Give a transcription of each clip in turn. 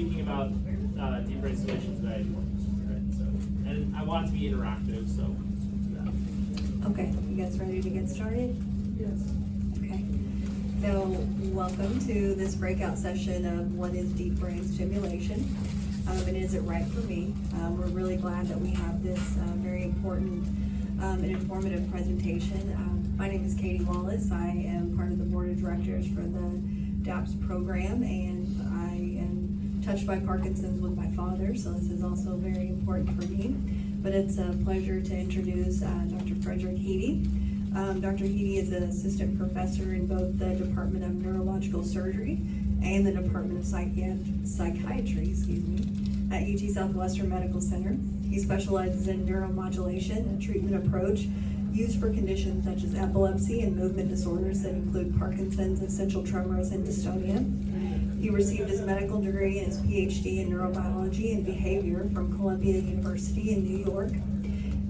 Speaking about deep brain stimulation today, right? So, and I want it to be interactive, so yeah. Okay, you guys ready to get started? Yes. Okay. So, welcome to this breakout session of what is deep brain stimulation, and is it right for me? We're really glad that we have this very important and informative presentation. My name is Katie Wallace. I am part of the board of directors for the DAPS program, and I am touched by Parkinson's with my father, so this is also very important for me. But it's a pleasure to introduce Dr. Frederick Hitti. Dr. Hitti is an assistant professor in both the Department of Neurological Surgery and the Department of Psychiatry, at UT Southwestern Medical Center. He specializes in neuromodulation, a treatment approach used for conditions such as epilepsy and movement disorders that include Parkinson's, essential tremors, and dystonia. He received his medical degree and his Ph.D. in neurobiology and behavior from Columbia University in New York.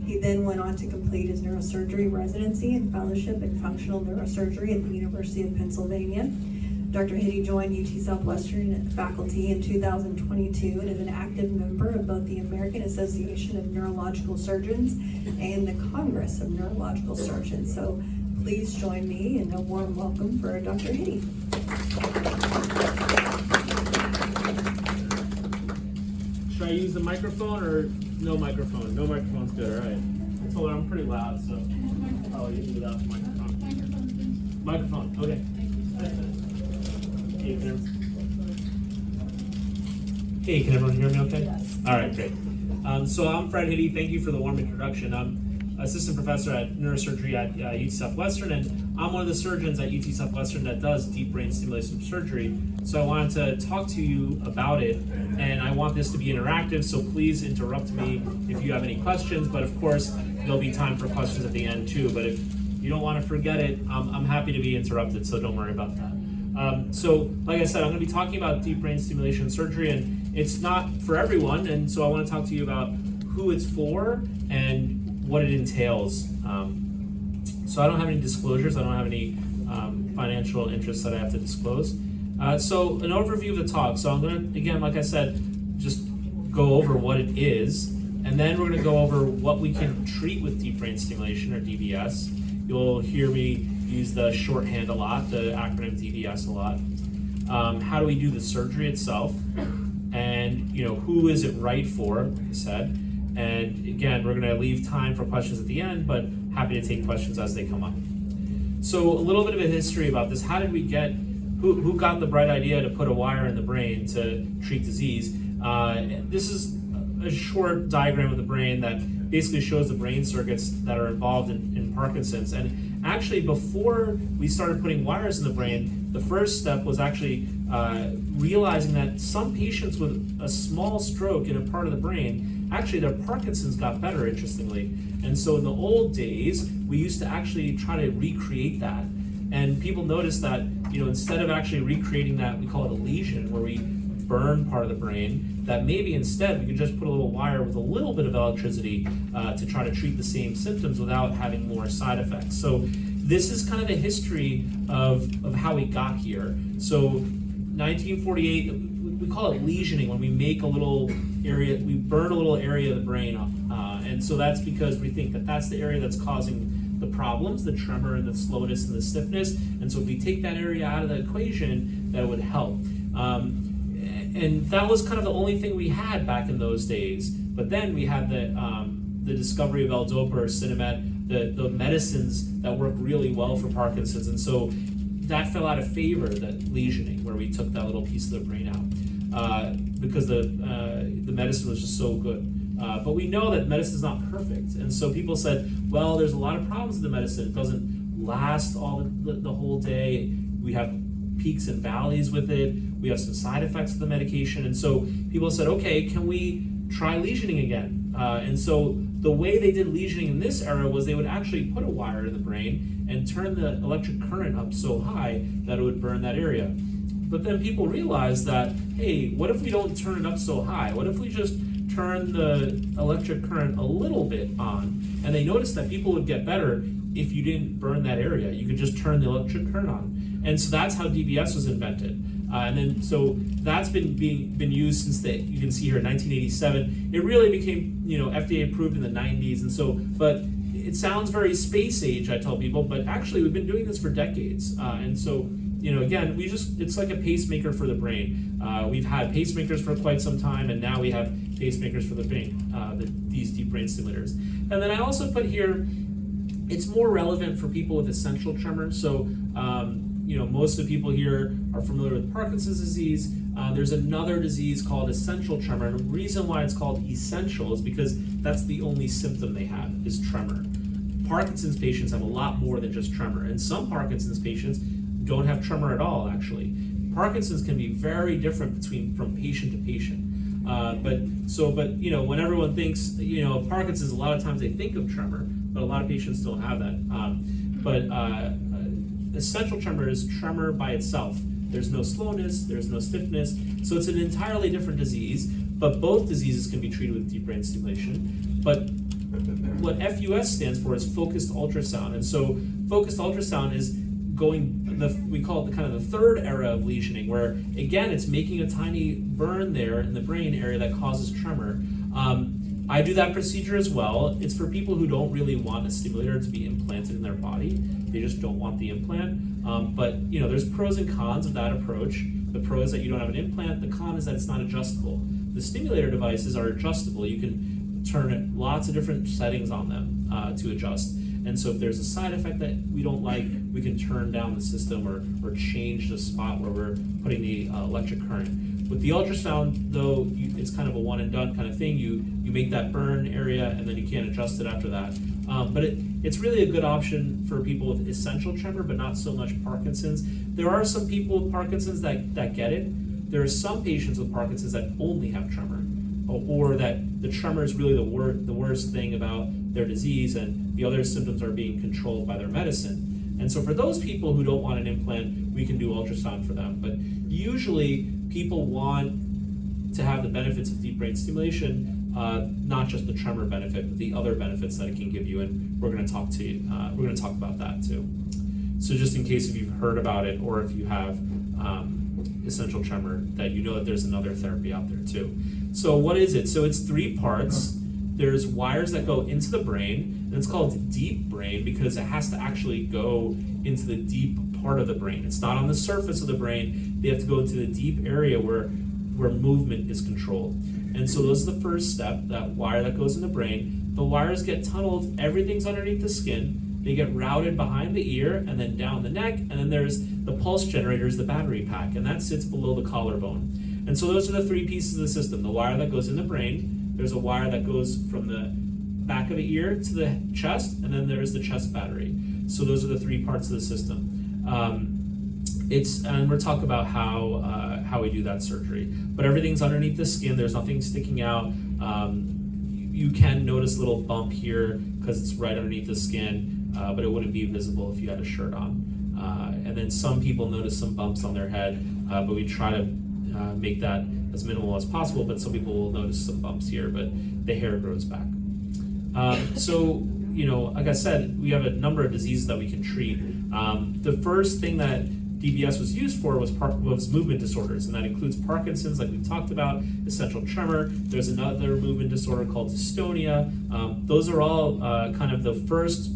He then went on to complete his neurosurgery residency and fellowship in functional neurosurgery at the University of Pennsylvania. Dr. Hitti joined UT Southwestern faculty in 2022 and is an active member of both the American Association of Neurological Surgeons and the Congress of Neurological Surgeons. So please join me in a warm welcome for Dr. Hitti. Should I use the microphone or no microphone? No microphone's good, all right. I told her I'm pretty loud, so I'll use it without the microphone. Microphone, okay. Hey, can everyone hear me okay? Yes. All right, great. So I'm Fred Hitti. Thank you for the warm introduction. I'm assistant professor at neurosurgery at UT Southwestern, and I'm one of the surgeons at UT Southwestern that does deep brain stimulation surgery. So I wanted to talk to you about it, and I want this to be interactive, so please interrupt me if you have any questions, but of course, there'll be time for questions at the end too, but if you don't want to forget it, I'm happy to be interrupted, so don't worry about that. So, like I said, I'm going to be talking about deep brain stimulation surgery, and it's not for everyone, and so I want to talk to you about who it's for and what it entails. So I don't have any disclosures, I don't have any financial interests that I have to disclose. So an overview of the talk. So I'm going to, again, like I said, just go over what it is, and then we're going to go over what we can treat with deep brain stimulation, or DBS. You'll hear me use the shorthand a lot, the acronym DBS a lot. How do we do the surgery itself? And who is it right for, like I said. And again, we're gonna leave time for questions at the end, but happy to take questions as they come up. So a little bit of a history about this. How did we get, who got the bright idea to put a wire in the brain to treat disease? This is a short diagram of the brain that basically shows the brain circuits that are involved in Parkinson's. And actually, before we started putting wires in the brain, the first step was actually realizing that some patients with a small stroke in a part of the brain, actually their Parkinson's got better, interestingly. And so in the old days, we used to actually try to recreate that. And people noticed that, instead of actually recreating that, we call it a lesion, where we burn part of the brain, that maybe instead we could just put a little wire with a little bit of electricity to try to treat the same symptoms without having more side effects. So this is kind of a history of how we got here. So 1948, we call it lesioning, when we make a little area, we burn a little area of the brain up. And so that's because we think that that's the area that's causing the problems, the tremor and the slowness and the stiffness. And so if we take that area out of the equation, that would help. And that was kind of the only thing we had back in those days. But then we had the discovery of L-Dopa or Cinemet, the medicines that work really well for Parkinson's. And so that fell out of favor, that lesioning, where we took that little piece of the brain out because the medicine was just so good. But we know that medicine is not perfect. And so people said, well, there's a lot of problems with the medicine. It doesn't last all the whole day. We have peaks and valleys with it. We have some side effects of the medication. And so people said, okay, can we try lesioning again? And so the way they did lesioning in this era was they would actually put a wire in the brain and turn the electric current up so high that it would burn that area. But then people realized that, hey, what if we don't turn it up so high? What if we just turn the electric current a little bit on? And they noticed that people would get better if you didn't burn that area. You could just turn the electric current on. And so that's how DBS was invented. And then so that's been used since you can see here in 1987. It really became FDA approved in the 90s, and so but it sounds very space age, I tell people, but actually we've been doing this for decades, and so again, it's like a pacemaker for the brain. We've had pacemakers for quite some time, and now we have pacemakers for the brain, these deep brain stimulators. And then I also put here, it's more relevant for people with essential tremor. So most of the people here are familiar with Parkinson's disease. There's another disease called essential tremor, and the reason why it's called essential is because that's the only symptom they have is tremor. Parkinson's patients have a lot more than just tremor, and some Parkinson's patients don't have tremor at all, actually. Parkinson's can be very different from patient to patient. But when everyone thinks of Parkinson's, a lot of times they think of tremor, but a lot of patients don't have that. Essential tremor is tremor by itself. There's no slowness, there's no stiffness, so it's an entirely different disease, but both diseases can be treated with deep brain stimulation. But what FUS stands for is focused ultrasound, and so focused ultrasound is we call it the third era of lesioning, where again it's making a tiny burn there in the brain area that causes tremor. I do that procedure as well. It's for people who don't really want a stimulator to be implanted in their body. They just don't want the implant. But there's pros and cons of that approach. The pro is that you don't have an implant. The con is that it's not adjustable. The stimulator devices are adjustable. You can turn lots of different settings on them to adjust. And so if there's a side effect that we don't like, we can turn down the system or change the spot where we're putting the electric current. With the ultrasound, though, it's kind of a one and done kind of thing. You make that burn area, and then you can't adjust it after that. But it's really a good option for people with essential tremor, but not so much Parkinson's. There are some people with Parkinson's that get it. There are some patients with Parkinson's that only have tremor, or that the tremor is really the worst thing about their disease, and the other symptoms are being controlled by their medicine. And so for those people who don't want an implant, we can do ultrasound for them. But usually people want to have the benefits of deep brain stimulation, not just the tremor benefit, but the other benefits that it can give you. And we're going to talk about that too. So just in case if you've heard about it, or if you have essential tremor, that that there's another therapy out there too. So what is it? So it's 3 parts. There's wires that go into the brain, and it's called deep brain because it has to actually go into the deep part of the brain. It's not on the surface of the brain. They have to go into the deep area where movement is controlled. And so those are the first step, that wire that goes in the brain. The wires get tunneled, everything's underneath the skin. They get routed behind the ear and then down the neck, and then there's the pulse generators, the battery pack, and that sits below the collarbone. And so those are the 3 pieces of the system. The wire that goes in the brain, there's a wire that goes from the back of the ear to the chest, and then there's the chest battery. So those are the 3 parts of the system. And we'll talk about how we do that surgery. But everything's underneath the skin. There's nothing sticking out. You can notice a little bump here because it's right underneath the skin, but it wouldn't be visible if you had a shirt on. And then some people notice some bumps on their head, but we try to make that as minimal as possible. But some people will notice some bumps here, but the hair grows back. Like I said, we have a number of diseases that we can treat. The first thing that DBS was used for was movement disorders, and that includes Parkinson's, like we've talked about, essential tremor. There's another movement disorder called dystonia. Those are all kind of the first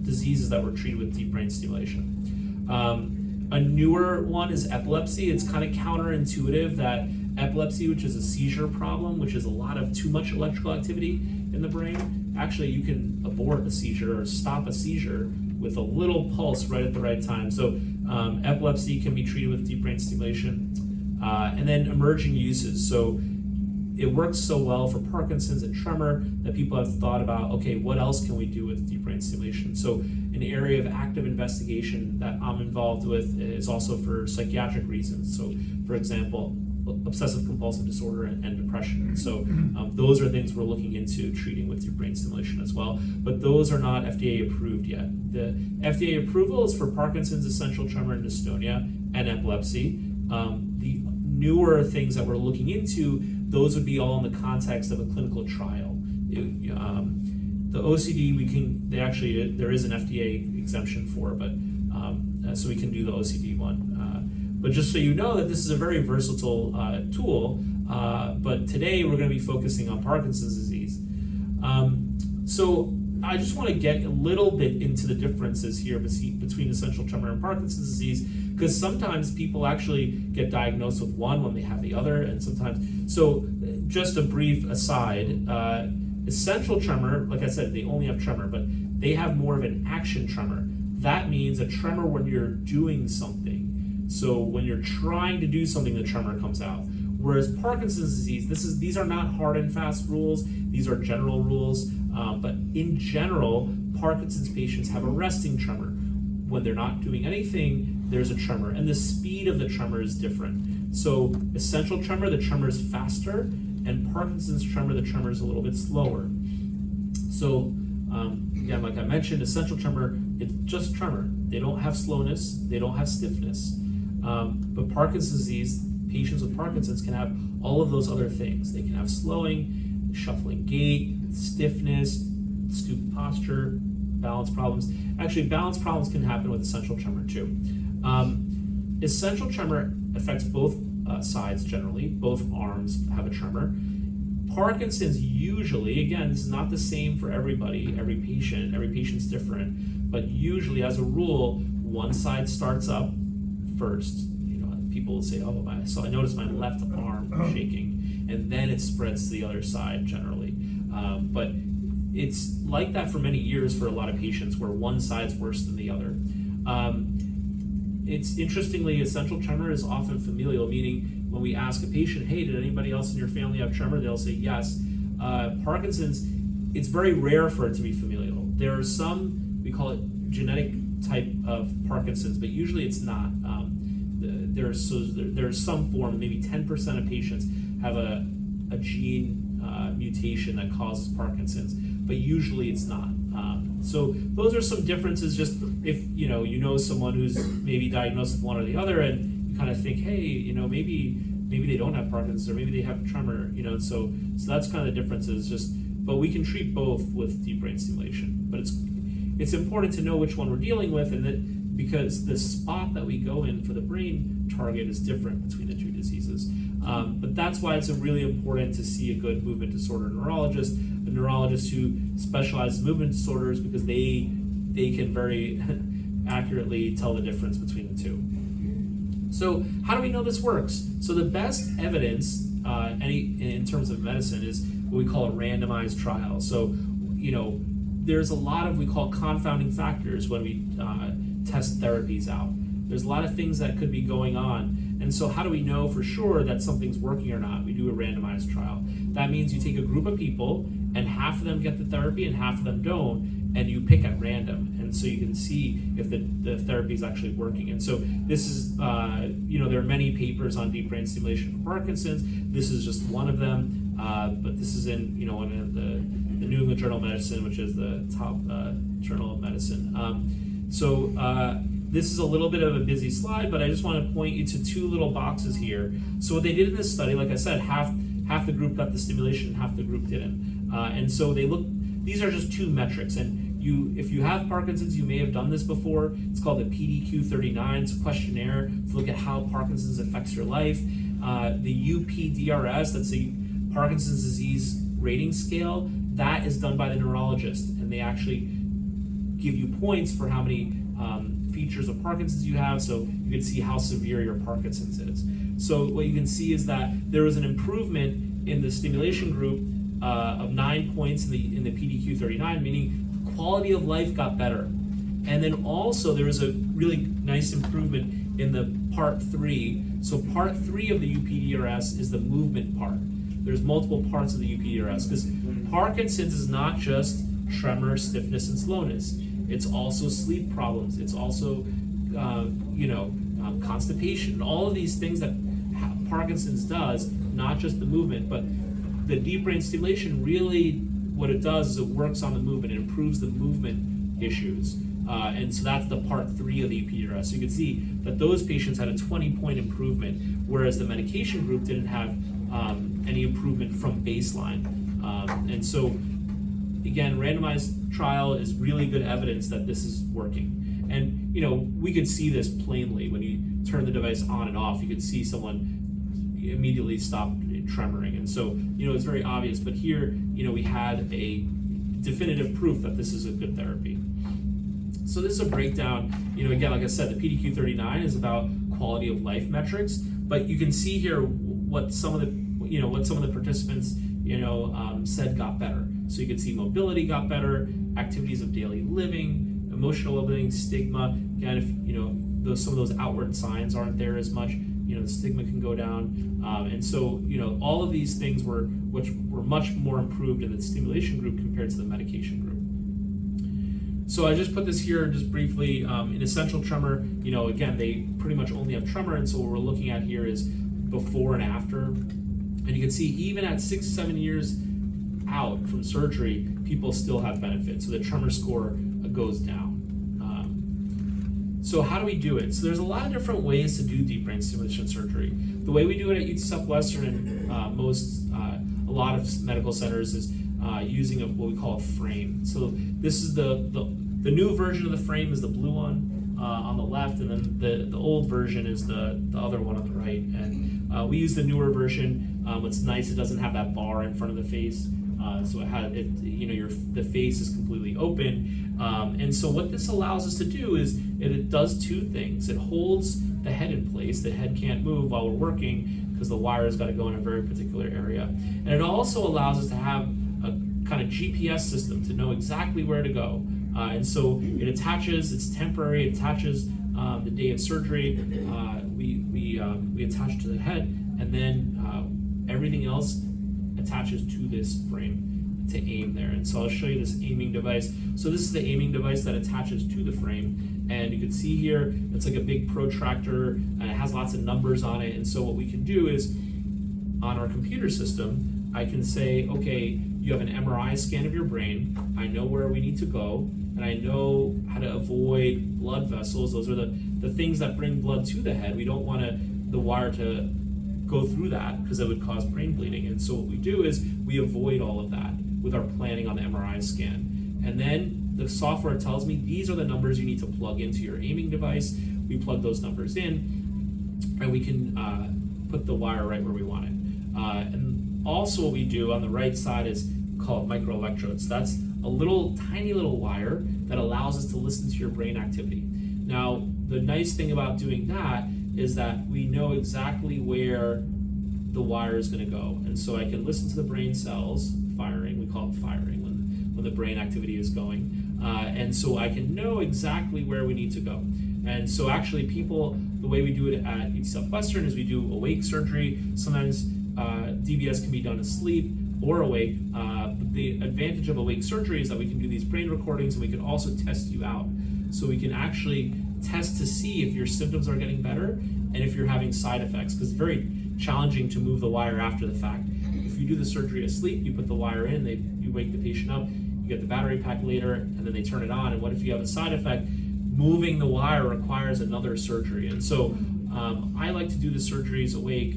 diseases that were treated with deep brain stimulation. A newer one is epilepsy. It's kind of counterintuitive that epilepsy, which is a seizure problem, which is a lot of too much electrical activity in the brain, actually you can abort a seizure or stop a seizure with a little pulse right at the right time. So epilepsy can be treated with deep brain stimulation. And then emerging uses. So it works so well for Parkinson's and tremor that people have thought about, okay, what else can we do with deep brain stimulation? So an area of active investigation that I'm involved with is also for psychiatric reasons. So for example, obsessive compulsive disorder and depression. So those are things we're looking into treating with deep brain stimulation as well, but those are not FDA approved yet. The FDA approval is for Parkinson's, essential tremor, and dystonia, and epilepsy. The newer things that we're looking into, those would be all in the context of a clinical trial. The OCD, there is an FDA exemption for, but so we can do the OCD one. But just so you know that this is a very versatile tool, but today we're going to be focusing on Parkinson's disease. So I just want to get a little bit into the differences here between essential tremor and Parkinson's disease, because sometimes people actually get diagnosed with one when they have the other, and sometimes, so just a brief aside, essential tremor, like I said, they only have tremor, but they have more of an action tremor. That means a tremor when you're doing something. So when you're trying to do something, the tremor comes out. Whereas Parkinson's disease, these are not hard and fast rules, these are general rules, but in general, Parkinson's patients have a resting tremor. When they're not doing anything, there's a tremor, and the speed of the tremor is different. So essential tremor, the tremor is faster, and Parkinson's tremor, the tremor is a little bit slower. So again, like I mentioned, essential tremor, it's just tremor. They don't have slowness, they don't have stiffness. But Parkinson's disease, patients with Parkinson's can have all of those other things. They can have slowing, shuffling gait, stiffness, stooped posture, balance problems. Actually, balance problems can happen with essential tremor too. Essential tremor affects both sides generally. Both arms have a tremor. Parkinson's usually, again, this is not the same for everybody, every patient's different, but usually as a rule, one side starts up first. People will say, oh, I noticed my left arm shaking, and then it spreads to the other side generally. But it's like that for many years for a lot of patients where one side's worse than the other. It's interestingly, essential tremor is often familial, meaning when we ask a patient, hey, did anybody else in your family have tremor? They'll say yes. Parkinson's, it's very rare for it to be familial. There are some, we call it genetic type of Parkinson's, but usually it's not. There's some form, maybe 10% of patients have a gene mutation that causes Parkinson's, but usually it's not. So those are some differences. Just if you know someone who's maybe diagnosed with one or the other, and you kind of think, hey, maybe they don't have Parkinson's, or maybe they have tremor. So that's kind of the differences. But we can treat both with deep brain stimulation. But it's important to know which one we're dealing with, and that because the spot that we go in for the brain target is different between the two diseases. But that's why it's really important to see a good movement disorder neurologist, a neurologist who specializes in movement disorders, because they can very accurately tell the difference between the two. So how do we know this works? So the best evidence in terms of medicine is what we call a randomized trial. So there's a lot of, we call confounding factors when we test therapies out. There's a lot of things that could be going on. And so how do we know for sure that something's working or not? We do a randomized trial. That means you take a group of people, and half of them get the therapy and half of them don't, and you pick at random. And so you can see if the therapy is actually working. And so this is, there are many papers on deep brain stimulation for Parkinson's. This is just one of them, but this is in, one of the New England Journal of Medicine, which is the top journal of medicine. This is a little bit of a busy slide, but I just want to point you to two little boxes here. So what they did in this study, like I said, half the group got the stimulation, half the group didn't. And so these are just two metrics. And if you have Parkinson's, you may have done this before. It's called the PDQ-39. It's a questionnaire to look at how Parkinson's affects your life. The UPDRS, that's the Parkinson's disease rating scale, that is done by the neurologist. And they actually give you points for how many features of Parkinson's you have, so you can see how severe your Parkinson's is. So what you can see is that there was an improvement in the stimulation group of 9 points in the PDQ-39, meaning quality of life got better. And then also there was a really nice improvement in the part 3. So part 3 of the UPDRS is the movement part. There's multiple parts of the UPDRS, because Parkinson's is not just tremor, stiffness, and slowness. It's also sleep problems. It's also, constipation. All of these things that Parkinson's does, not just the movement, but the deep brain stimulation really, what it does is it works on the movement. It improves the movement issues. And so that's the part 3 of the UPDRS. So you can see that those patients had a 20-point improvement, whereas the medication group didn't have any improvement from baseline. And so, again, randomized trial is really good evidence that this is working. And we could see this plainly when turn the device on and off, you could see someone immediately stop tremoring. And so, it's very obvious, but here, we had a definitive proof that this is a good therapy. So this is a breakdown, again, like I said, the PDQ-39 is about quality of life metrics, but you can see here what some of the participants, said got better. So you can see mobility got better, activities of daily living, emotional well-being, stigma. Again, if some of those outward signs aren't there as much, the stigma can go down. And so, all of these things were much more improved in the stimulation group compared to the medication group. So I just put this here just briefly. In essential tremor, again, they pretty much only have tremor, and so what we're looking at here is before and after. And you can see even at 6-7 years out from surgery, people still have benefit. So the tremor score goes down. So how do we do it? So there's a lot of different ways to do deep brain stimulation surgery. The way we do it at UT Southwestern and a lot of medical centers is using what we call a frame. So this is the new version of the frame is the blue one on the left, and then the old version is the other one on the right. And we use the newer version. What's nice, it doesn't have that bar in front of the face. So the face is completely open. And so what this allows us to do is it does two things. It holds the head in place. The head can't move while we're working because the wire's got to go in a very particular area. And it also allows us to have a kind of GPS system to know exactly where to go. And so it attaches, it's temporary, it attaches the day of surgery. We attach it to the head, and then everything else attaches to this frame to aim there. And so I'll show you this aiming device. So this is the aiming device that attaches to the frame, and you can see here it's like a big protractor, and it has lots of numbers on it. And so what we can do is on our computer system, I can say, okay, you have an MRI scan of your brain, I know where we need to go, and I know how to avoid blood vessels. Those are the things that bring blood to the head. We don't want the wire to go through that because it would cause brain bleeding. And so what we do is we avoid all of that with our planning on the MRI scan. And then the software tells me these are the numbers you need to plug into your aiming device. We plug those numbers in, and we can put the wire right where we want it. And also what we do on the right side is called microelectrodes. That's a tiny little wire that allows us to listen to your brain activity. Now, the nice thing about doing that is that we know exactly where the wire is going to go. And so I can listen to the brain cells firing. We call it firing when the brain activity is going. And so I can know exactly where we need to go. And so actually the way we do it at UT Southwestern is we do awake surgery. Sometimes DBS can be done asleep or awake. But the advantage of awake surgery is that we can do these brain recordings, and we can also test you out. So we can actually test to see if your symptoms are getting better and if you're having side effects, because it's very challenging to move the wire after the fact. If you do the surgery asleep, you put the wire in, you wake the patient up, you get the battery pack later, and then they turn it on. And what if you have a side effect? Moving the wire requires another surgery. And so I like to do the surgeries awake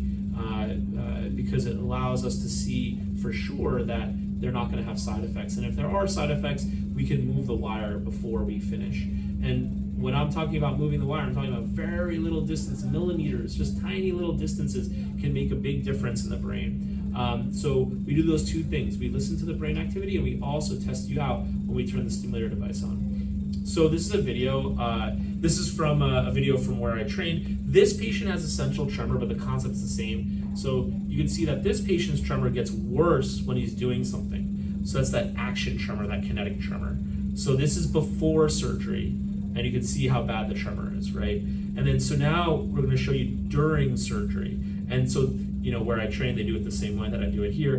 because it allows us to see for sure that they're not going to have side effects. And if there are side effects, we can move the wire before we finish. And when I'm talking about moving the wire, I'm talking about very little distance, millimeters, just tiny little distances can make a big difference in the brain. So we do those two things. We listen to the brain activity, and we also test you out when we turn the stimulator device on. So this is a video. This is from a video from where I trained. This patient has essential tremor, but the concept's the same. So you can see that this patient's tremor gets worse when he's doing something. So that's that action tremor, that kinetic tremor. So this is before surgery, and you can see how bad the tremor is, right? And then so now we're going to show you during surgery. And so, where I train, they do it the same way that I do it here,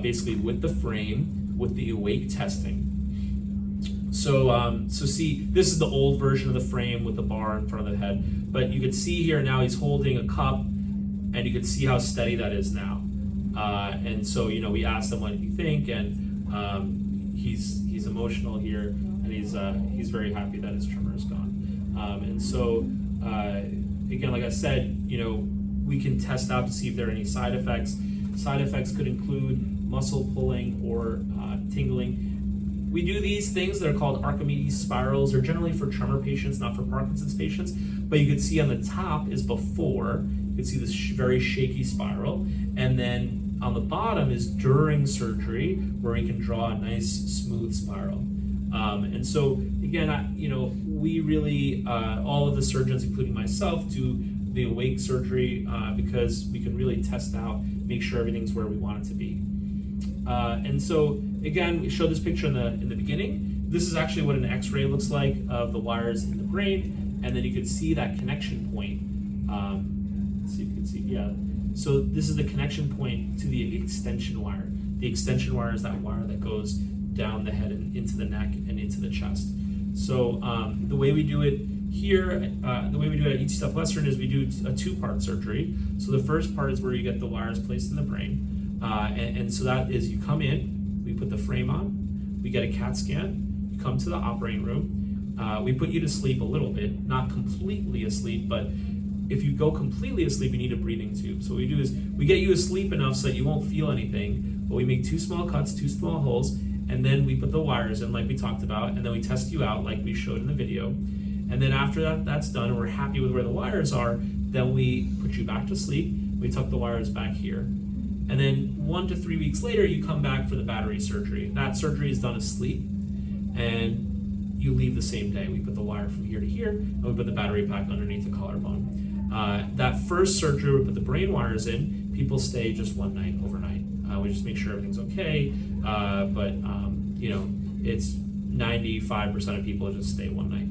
basically with the frame, with the awake testing. So see, this is the old version of the frame with the bar in front of the head. But you can see here now he's holding a cup, and you can see how steady that is now. And so, we asked him, what did you think? And he's emotional here, and he's very happy that his tremor is gone. And so, again, like I said, we can test out to see if there are any side effects. Side effects could include muscle pulling or tingling. we do these things that are called Archimedes spirals. They're generally for tremor patients, not for Parkinson's patients. But you can see on the top is before. You can see this very shaky spiral. And then on the bottom is during surgery, where we can draw a nice smooth spiral. And so again, we really, all of the surgeons, including myself, do the awake surgery because we can really test out, make sure everything's where we want it to be. And so again, we showed this picture in the beginning. This is actually what an X-ray looks like of the wires in the brain, and then you can see that connection point. Let's see if you can see. Yeah. So this is the connection point to the extension wire. The extension wire is that wire that goes down the head and into the neck and into the chest. So the way we do it here, the way we do it at UT Southwestern is we do a two-part surgery. So the first part is where you get the wires placed in the brain. And so that is, you come in, we put the frame on, we get a CAT scan, you come to the operating room, we put you to sleep a little bit, not completely asleep, but if you go completely asleep, you need a breathing tube. So what we do is we get you asleep enough so that you won't feel anything, but we make 2 small cuts, 2 small holes, and then we put the wires in like we talked about, and then we test you out like we showed in the video. And then after that's done, and we're happy with where the wires are, then we put you back to sleep, we tuck the wires back here. And then 1 to 3 weeks later, you come back for the battery surgery. That surgery is done asleep, and you leave the same day. We put the wire from here to here, and we put the battery back underneath the collarbone. That first surgery, we put the brain wires in, people stay just 1 night overnight. We just make sure everything's okay, but it's 95% of people just stay 1 night.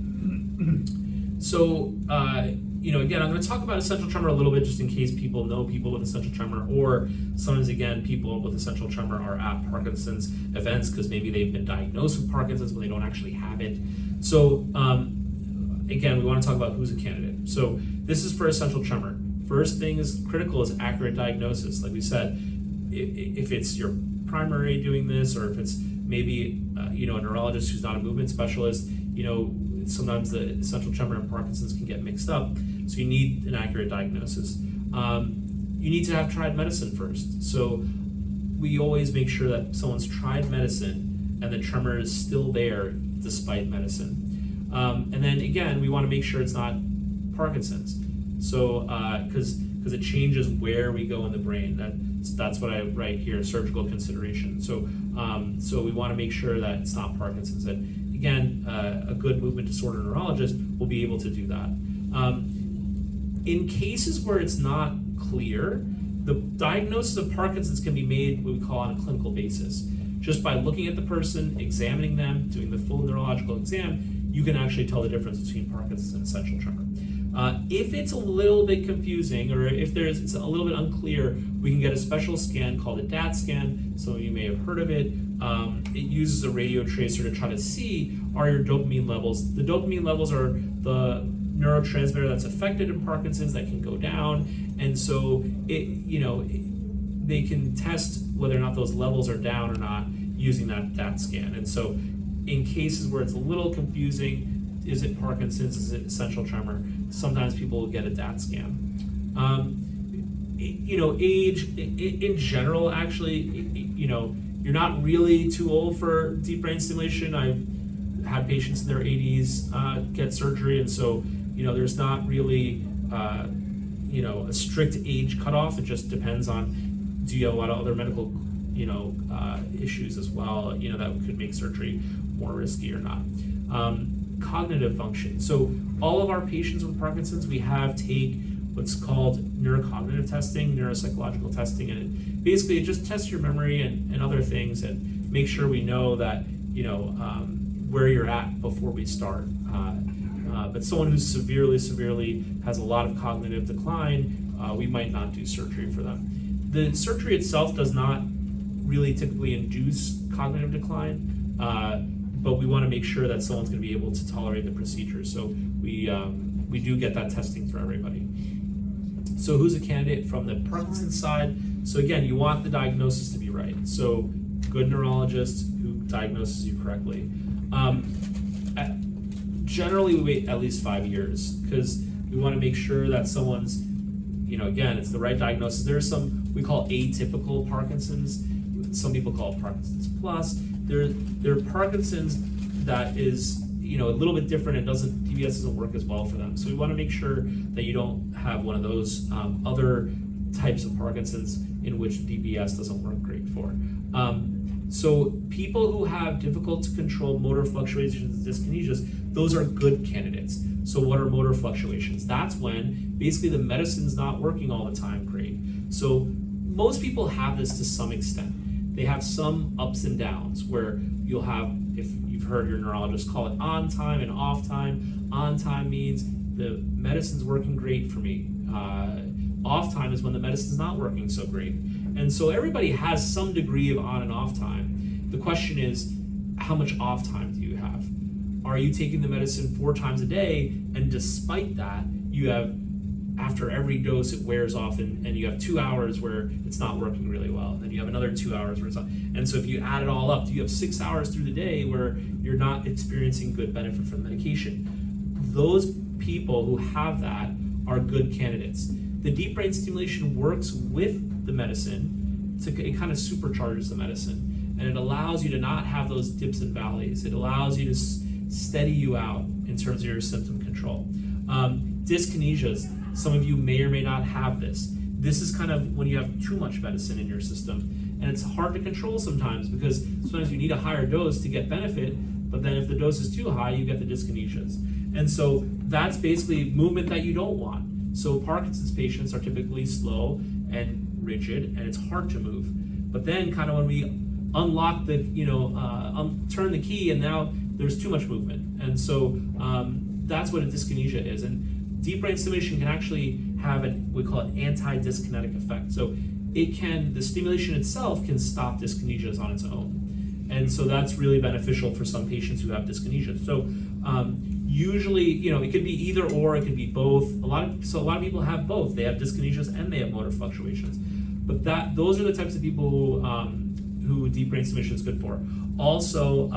So, again, I'm going to talk about essential tremor a little bit just in case people know people with essential tremor, or sometimes, again, people with essential tremor are at Parkinson's events because maybe they've been diagnosed with Parkinson's, but they don't actually have it. So, again, we want to talk about who's a candidate. So this is for essential tremor. First thing is critical is accurate diagnosis. Like we said, if it's your primary doing this, or if it's maybe a neurologist who's not a movement specialist, sometimes the essential tremor and Parkinson's can get mixed up. So you need an accurate diagnosis. You need to have tried medicine first. So we always make sure that someone's tried medicine and the tremor is still there despite medicine. And then again, we want to make sure it's not Parkinson's. So because it changes where we go in the brain. That's what I write here, surgical consideration. So we want to make sure that it's not Parkinson's. That again, a good movement disorder neurologist will be able to do that. In cases where it's not clear, the diagnosis of Parkinson's can be made what we call on a clinical basis. Just by looking at the person, examining them, doing the full neurological exam, you can actually tell the difference between Parkinson's and essential tremor. If it's a little bit confusing, or if it's a little bit unclear, we can get a special scan called a DAT scan. Some of you may have heard of it. It uses a radio tracer to try to see, are your dopamine levels. The dopamine levels are the neurotransmitter that's affected in Parkinson's that can go down. And so they can test whether or not those levels are down or not using that DAT scan. And so in cases where it's a little confusing, is it Parkinson's, is it essential tremor, sometimes people will get a DAT scan. Age, in general, actually, you're not really too old for deep brain stimulation. I've had patients in their 80s get surgery, and so, there's not really, a strict age cutoff. It just depends on, do you have a lot of other medical, issues as well, that could make surgery more risky or not. Cognitive function. So all of our patients with Parkinson's, we have take what's called neurocognitive testing, neuropsychological testing, and basically it just tests your memory and other things and make sure we know that, where you're at before we start. But someone who's severely has a lot of cognitive decline, we might not do surgery for them. The surgery itself does not really typically induce cognitive decline, but we want to make sure that someone's going to be able to tolerate the procedure. So we do get that testing for everybody. So who's a candidate from the Parkinson's side? So again, you want the diagnosis to be right. So good neurologist who diagnoses you correctly. Generally, we wait at least 5 years because we want to make sure that someone's, again, it's the right diagnosis. There's some we call atypical Parkinson's. Some people call it Parkinson's plus. They're Parkinson's that is a little bit different and DBS doesn't work as well for them. So we want to make sure that you don't have one of those other types of Parkinson's in which DBS doesn't work great for. So people who have difficult to control motor fluctuations and dyskinesias, those are good candidates. So what are motor fluctuations? That's when basically the medicine's not working all the time great. So most people have this to some extent. They have some ups and downs where you'll have, if you've heard your neurologist call it on time and off time. On time means the medicine's working great for me. Off time is when the medicine's not working so great. And so everybody has some degree of on and off time. The question is, how much off time do you have? Are you taking the medicine 4 times a day, and despite that, you have, after every dose it wears off and you have 2 hours where it's not working really well, then you have another 2 hours where it's not. And so if you add it all up, you have 6 hours through the day where you're not experiencing good benefit from the medication. Those people who have that are good candidates. The deep brain stimulation works with the medicine, it kind of supercharges the medicine, and it allows you to not have those dips and valleys. It allows you to steady you out in terms of your symptom control. Dyskinesias, some of you may or may not have this. This is kind of when you have too much medicine in your system, and it's hard to control sometimes because sometimes you need a higher dose to get benefit, but then if the dose is too high, you get the dyskinesias. And so that's basically movement that you don't want. So Parkinson's patients are typically slow and rigid, and it's hard to move. But then kind of when we unlock the, turn the key, and now there's too much movement. And so that's what a dyskinesia is. And deep brain stimulation can actually have we call it anti-dyskinetic effect. So the stimulation itself can stop dyskinesias on its own. And so that's really beneficial for some patients who have dyskinesia. So usually, it could be either or, it could be both. A lot of people have both. They have dyskinesias and they have motor fluctuations. But those are the types of people who deep brain stimulation is good for. Also,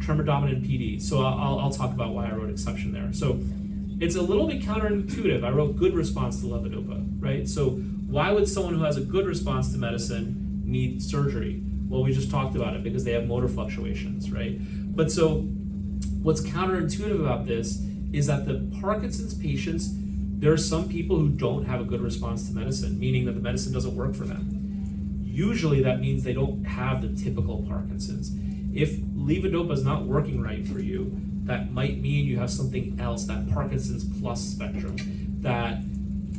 tremor dominant PD. So I'll talk about why I wrote exception there. So it's a little bit counterintuitive. I wrote good response to levodopa, right? So why would someone who has a good response to medicine need surgery? Well, we just talked about it because they have motor fluctuations, right? But so what's counterintuitive about this is that the Parkinson's patients, there are some people who don't have a good response to medicine, meaning that the medicine doesn't work for them. Usually that means they don't have the typical Parkinson's. If levodopa is not working right for you, that might mean you have something else, that Parkinson's plus spectrum, that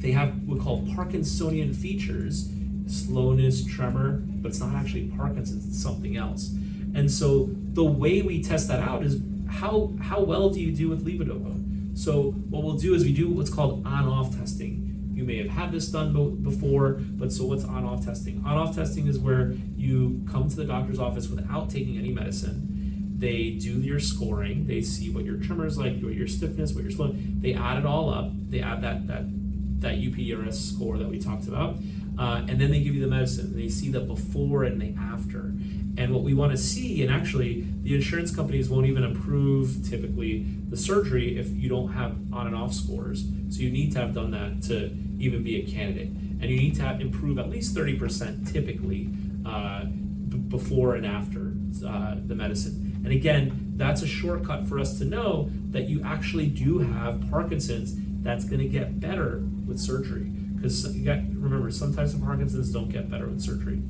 they have what we call Parkinsonian features, slowness, tremor, but it's not actually Parkinson's, it's something else. And so the way we test that out is how well do you do with levodopa? So what we'll do is we do what's called on-off testing. You may have had this done before, but so what's on-off testing? On-off testing is where you come to the doctor's office without taking any medicine. They do your scoring. They see what your tremor is like, what your stiffness, what your slow. They add it all up. They add that UPDRS score that we talked about, and then they give you the medicine. They see the before and the after. And what we want to see, and actually the insurance companies won't even approve typically the surgery if you don't have on and off scores. So you need to have done that to even be a candidate. And you need to improve at least 30% typically before and after the medicine. And again, that's a shortcut for us to know that you actually do have Parkinson's that's going to get better with surgery. Because remember, some types of Parkinson's don't get better with surgery.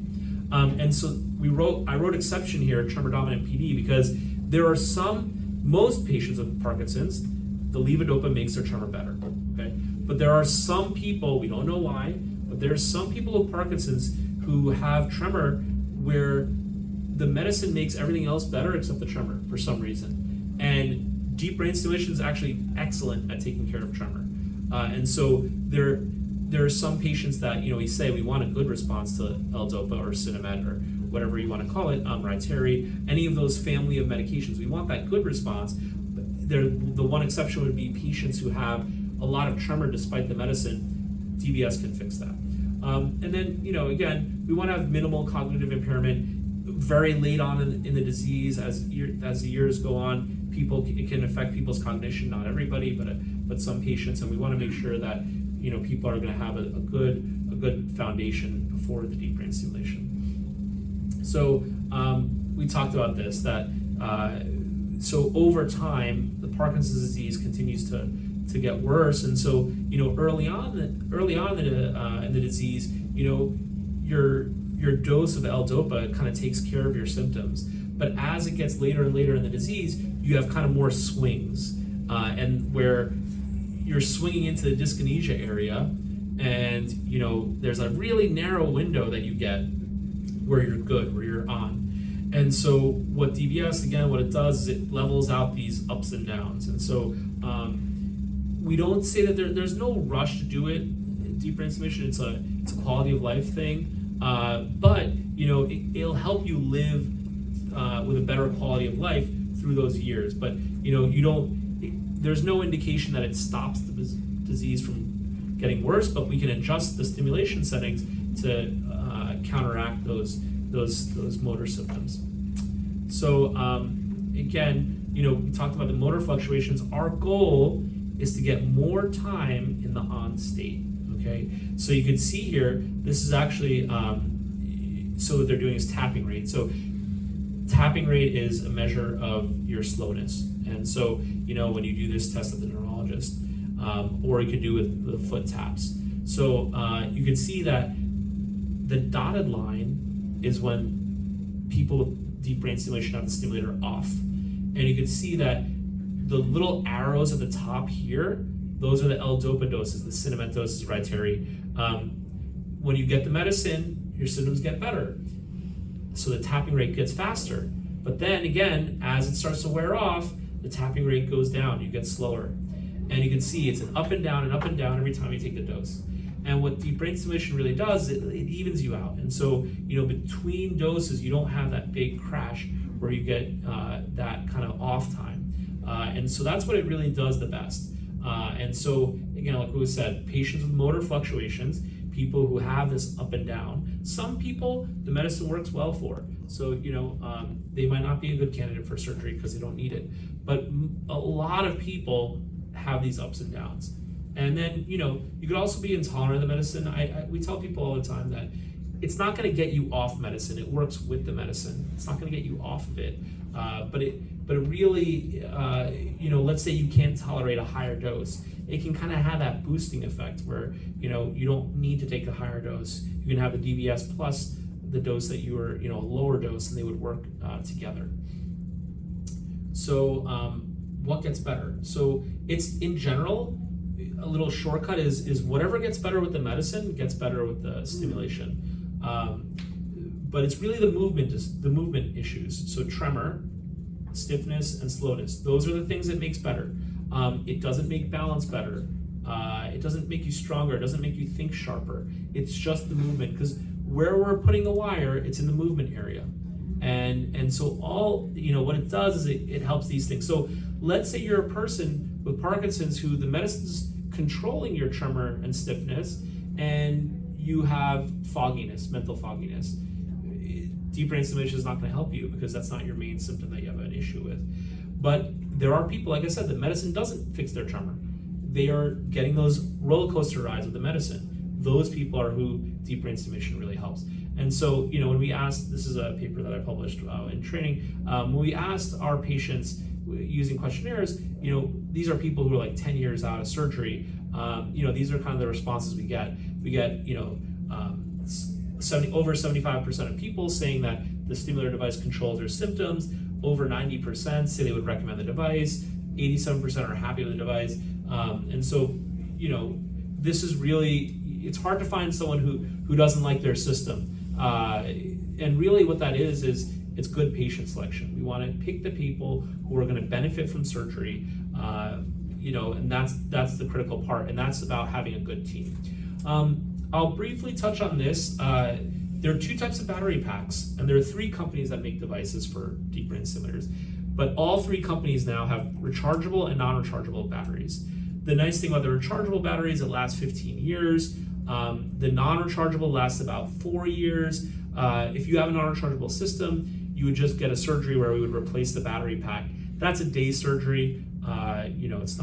And so I wrote exception here, tremor dominant PD, because there are most patients with Parkinson's, the levodopa makes their tremor better, okay? But there are some people, we don't know why, but there are some people with Parkinson's who have tremor where the medicine makes everything else better except the tremor for some reason. And deep brain stimulation is actually excellent at taking care of tremor. And so there are some patients that, we say we want a good response to L-DOPA or Sinemet or whatever you want to call it, Rytary, any of those family of medications. We want that good response. The one exception would be patients who have a lot of tremor despite the medicine. DBS can fix that. And then, again, we want to have minimal cognitive impairment very late on in the disease. As the years go on, it can affect people's cognition, not everybody, but some patients, and we want to make sure that people are going to have a good foundation before the deep brain stimulation. So we talked about this, that so over time, the Parkinson's disease continues to get worse. And so, early on in the disease, your dose of L-DOPA kind of takes care of your symptoms. But as it gets later and later in the disease, you have kind of more swings, and where you're swinging into the dyskinesia area, and there's a really narrow window that you get where you're good, where you're on. And so what DBS, again, what it does is it levels out these ups and downs. And so we don't say that there's no rush to do it. Deep brain stimulation, it's a quality of life thing, but it'll help you live with a better quality of life through those years. But there's no indication that it stops the disease from getting worse, but we can adjust the stimulation settings to counteract those motor symptoms. So again, we talked about the motor fluctuations. Our goal is to get more time in the on state. Okay, so you can see here, this is actually so what they're doing is tapping rate. So tapping rate is a measure of your slowness. And so when you do this test at the neurologist, or you could do with the foot taps. So you can see that the dotted line is when people with deep brain stimulation have the stimulator off. And you can see that the little arrows at the top here, those are the L-DOPA doses, the Cinnamon doses, Rytary. When you get the medicine, your symptoms get better. So the tapping rate gets faster. But then again, as it starts to wear off, the tapping rate goes down, you get slower. And you can see it's an up and down every time you take the dose. And what deep brain stimulation really does, it evens you out. And so, between doses, you don't have that big crash where you get that kind of off time. And so that's what it really does the best. And so, again, like we said, patients with motor fluctuations, people who have this up and down, some people the medicine works well for. So, they might not be a good candidate for surgery because they don't need it. But a lot of people have these ups and downs. And then, you could also be intolerant of the medicine. We tell people all the time that it's not going to get you off medicine. It works with the medicine. It's not going to get you off of it. But it really, let's say you can't tolerate a higher dose. It can kind of have that boosting effect where, you don't need to take a higher dose. You can have the DBS plus the dose that you were, a lower dose, and they would work together. So what gets better? So it's, in general, a little shortcut is whatever gets better with the medicine gets better with the stimulation. But it's really the movement issues. So tremor, stiffness, and slowness. Those are the things it makes better. It doesn't make balance better. It doesn't make you stronger. It doesn't make you think sharper. It's just the movement, because where we're putting the wire, it's in the movement area. And so all, what it does is it helps these things. So let's say you're a person with Parkinson's who the medicine's controlling your tremor and stiffness, and you have fogginess, mental fogginess. Deep brain stimulation is not going to help you because that's not your main symptom that you have an issue with. But there are people, like I said, that medicine doesn't fix their tremor. They are getting those roller coaster rides with the medicine. Those people are who deep brain stimulation really helps. And so, when we asked, this is a paper that I published in training, when we asked our patients using questionnaires, these are people who are like 10 years out of surgery. These are kind of the responses we get. We get, over 75% of people saying that the stimulator device controls their symptoms. Over 90% say they would recommend the device. 87% are happy with the device. And so, this is really, it's hard to find someone who doesn't like their system. And really what that is it's good patient selection. We want to pick the people who are going to benefit from surgery, and that's the critical part, and that's about having a good team. I'll briefly touch on this. There are two types of battery packs, and there are 3 companies that make devices for deep brain stimulators. But all 3 companies now have rechargeable and non-rechargeable batteries. The nice thing about the rechargeable batteries, it lasts 15 years. The non-rechargeable lasts about 4 years. If you have a non-rechargeable system, you would just get a surgery where we would replace the battery pack. That's a day surgery. It's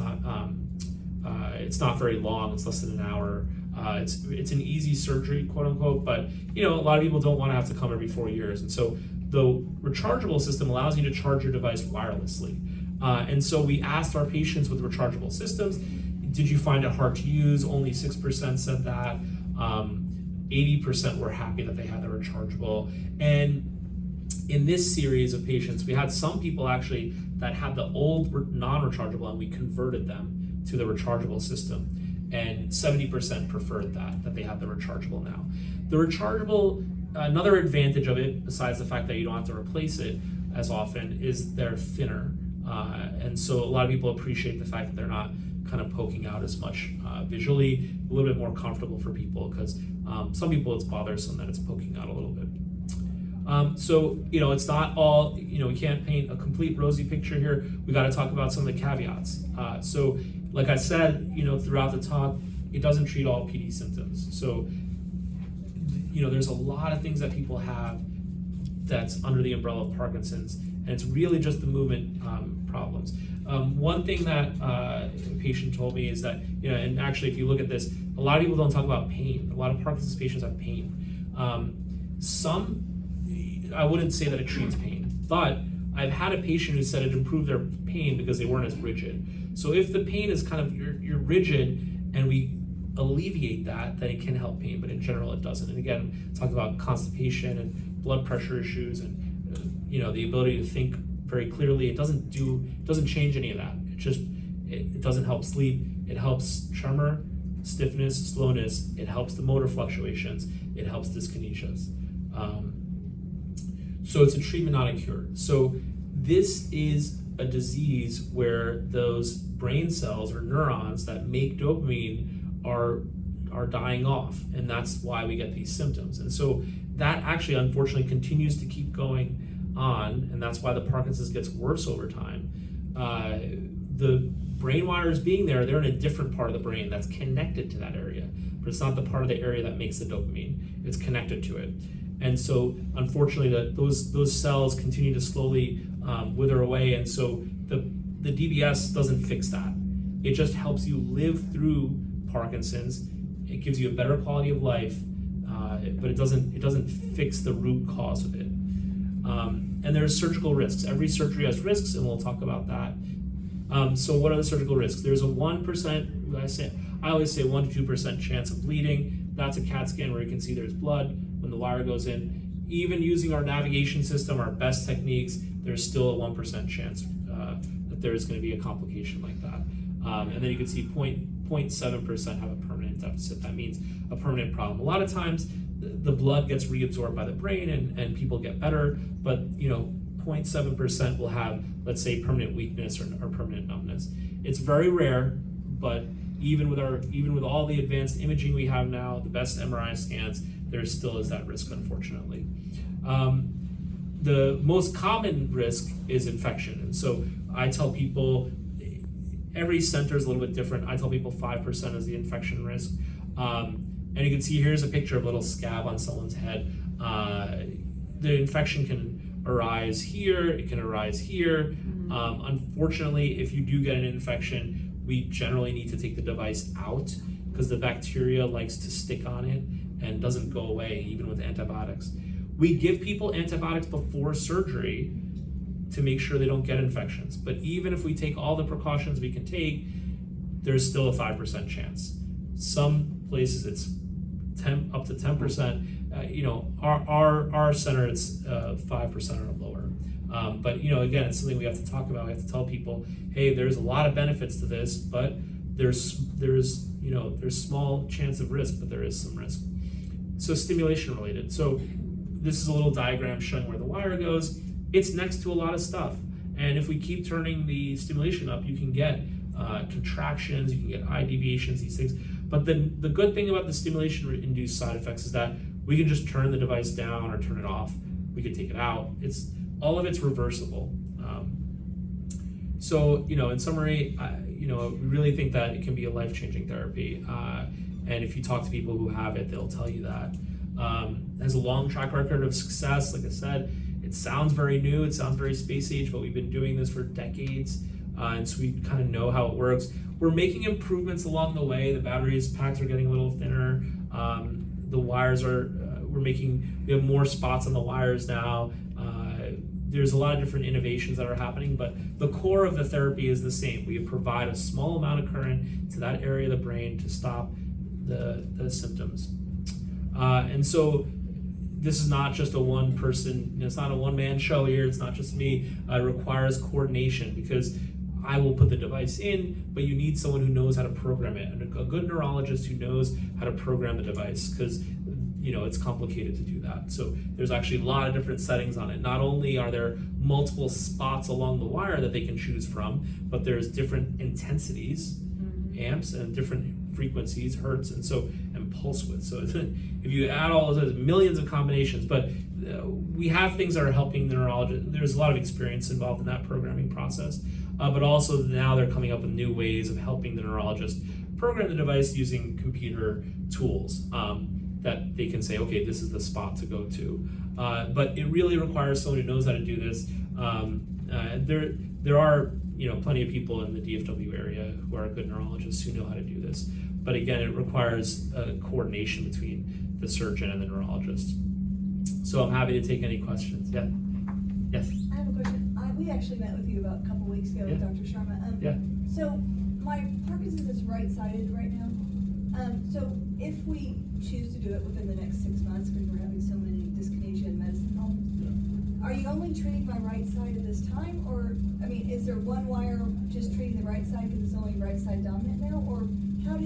not very long. It's less than an hour. It's an easy surgery, quote unquote, but a lot of people don't want to have to come every 4 years. And so the rechargeable system allows you to charge your device wirelessly. And so we asked our patients with rechargeable systems, did you find it hard to use? Only 6% said that. 80% were happy that they had the rechargeable. And in this series of patients, we had some people actually that had the old non-rechargeable, and we converted them to the rechargeable system. And 70% preferred that they have the rechargeable now. The rechargeable, another advantage of it, besides the fact that you don't have to replace it as often, is they're thinner. And so a lot of people appreciate the fact that they're not kind of poking out as much visually, a little bit more comfortable for people, because some people it's bothersome that it's poking out a little bit. So it's not all, we can't paint a complete rosy picture here. We got to talk about some of the caveats. So like I said, throughout the talk, it doesn't treat all PD symptoms. So, there's a lot of things that people have that's under the umbrella of Parkinson's, and it's really just the movement problems. One thing that a patient told me is that, and actually if you look at this, a lot of people don't talk about pain. A lot of Parkinson's patients have pain. I wouldn't say that it treats pain, but I've had a patient who said it improved their pain because they weren't as rigid. So if the pain is kind of, you're rigid, and we alleviate that, then it can help pain, but in general it doesn't. And again, talk about constipation and blood pressure issues, and the ability to think very clearly. It doesn't change any of that. It doesn't help sleep. It helps tremor, stiffness, slowness. It helps the motor fluctuations. It helps dyskinesias. So it's a treatment, not a cure. So this is a disease where those brain cells or neurons that make dopamine are dying off, and that's why we get these symptoms. And so that actually unfortunately continues to keep going on, and that's why the Parkinson's gets worse over time. The brain wires being there, they're in a different part of the brain that's connected to that area, but it's not the part of the area that makes the dopamine. It's connected to it. And so unfortunately those cells continue to slowly wither away, and so the DBS doesn't fix that. It just helps you live through Parkinson's. It gives you a better quality of life, but it doesn't fix the root cause of it. And there's surgical risks. Every surgery has risks, and we'll talk about that. So what are the surgical risks? There's a 1%, I always say 1 to 2% chance of bleeding. That's a CAT scan where you can see there's blood when the wire goes in. Even using our navigation system, our best techniques, there's still a 1% chance that there's going to be a complication like that. And then you can see 0.7% have a permanent deficit. That means a permanent problem. A lot of times the blood gets reabsorbed by the brain and people get better, but 0.7% will have, let's say, permanent weakness or permanent numbness. It's very rare, but even with all the advanced imaging we have now, the best MRI scans, there still is that risk, unfortunately. The most common risk is infection. And so I tell people, every center is a little bit different. I tell people 5% is the infection risk. And you can see here's a picture of a little scab on someone's head. The infection can arise here, it can arise here. Unfortunately, if you do get an infection, we generally need to take the device out because the bacteria likes to stick on it and doesn't go away, even with antibiotics. We give people antibiotics before surgery to make sure they don't get infections. But even if we take all the precautions we can take, there's still a 5% chance. Some places it's up to 10%. Our center it's 5% or lower. But again, it's something we have to talk about. We have to tell people, hey, there's a lot of benefits to this, but there's small chance of risk, but there is some risk. So stimulation related. So this is a little diagram showing where the wire goes. It's next to a lot of stuff. And if we keep turning the stimulation up, you can get contractions, you can get eye deviations, these things. But then the good thing about the stimulation-induced side effects is that we can just turn the device down or turn it off. We can take it out. All of it's reversible. So in summary, we really think that it can be a life-changing therapy. And if you talk to people who have it, they'll tell you that. It has a long track record of success. Like I said, it sounds very new, it sounds very space age, but we've been doing this for decades. and so we kind of know how it works. We're making improvements along the way. The batteries packs are getting a little thinner. The wires are, we have more spots on the wires now. There's a lot of different innovations that are happening, but the core of the therapy is the same. We provide a small amount of current to that area of the brain to stop the symptoms. And so this is not just a one person, it's not a one-man show here, it's not just me. It requires coordination, because I will put the device in, but you need someone who knows how to program it, and a good neurologist who knows how to program the device, because it's complicated to do that. So there's actually a lot of different settings on it. Not only are there multiple spots along the wire that they can choose from, but there's different intensities, amps, and different frequencies, hertz, and pulse width. So if you add all of those, millions of combinations, but we have things that are helping the neurologist. There's a lot of experience involved in that programming process, but also now they're coming up with new ways of helping the neurologist program the device using computer tools that they can say, okay, this is the spot to go to. But it really requires someone who knows how to do this. There are plenty of people in the DFW area who are good neurologists who know how to do this. But again, it requires coordination between the surgeon and the neurologist. So I'm happy to take any questions. Yeah. Yes. I have a question. We actually met with you about a couple weeks ago with Dr. Sharma. So my Parkinson's is right-sided right now. So if we choose to do it within the next 6 months, because we're having so many dyskinesia and medicine problems, are you only treating my right side at this time, or is there one wire just treating the right side because it's only right side dominant now, or how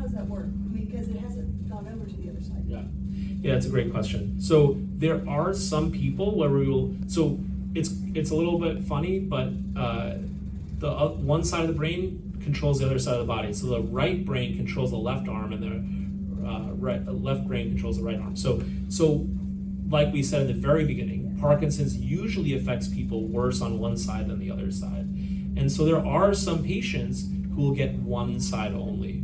does that work? Because it hasn't gone over to the other side. Yeah, it's a great question. So there are some people where we will. So it's a little bit funny, but the one side of the brain controls the other side of the body. So the right brain controls the left arm, and the left brain controls the right arm. So like we said in the very beginning, Parkinson's usually affects people worse on one side than the other side. And so there are some patients who will get one side only.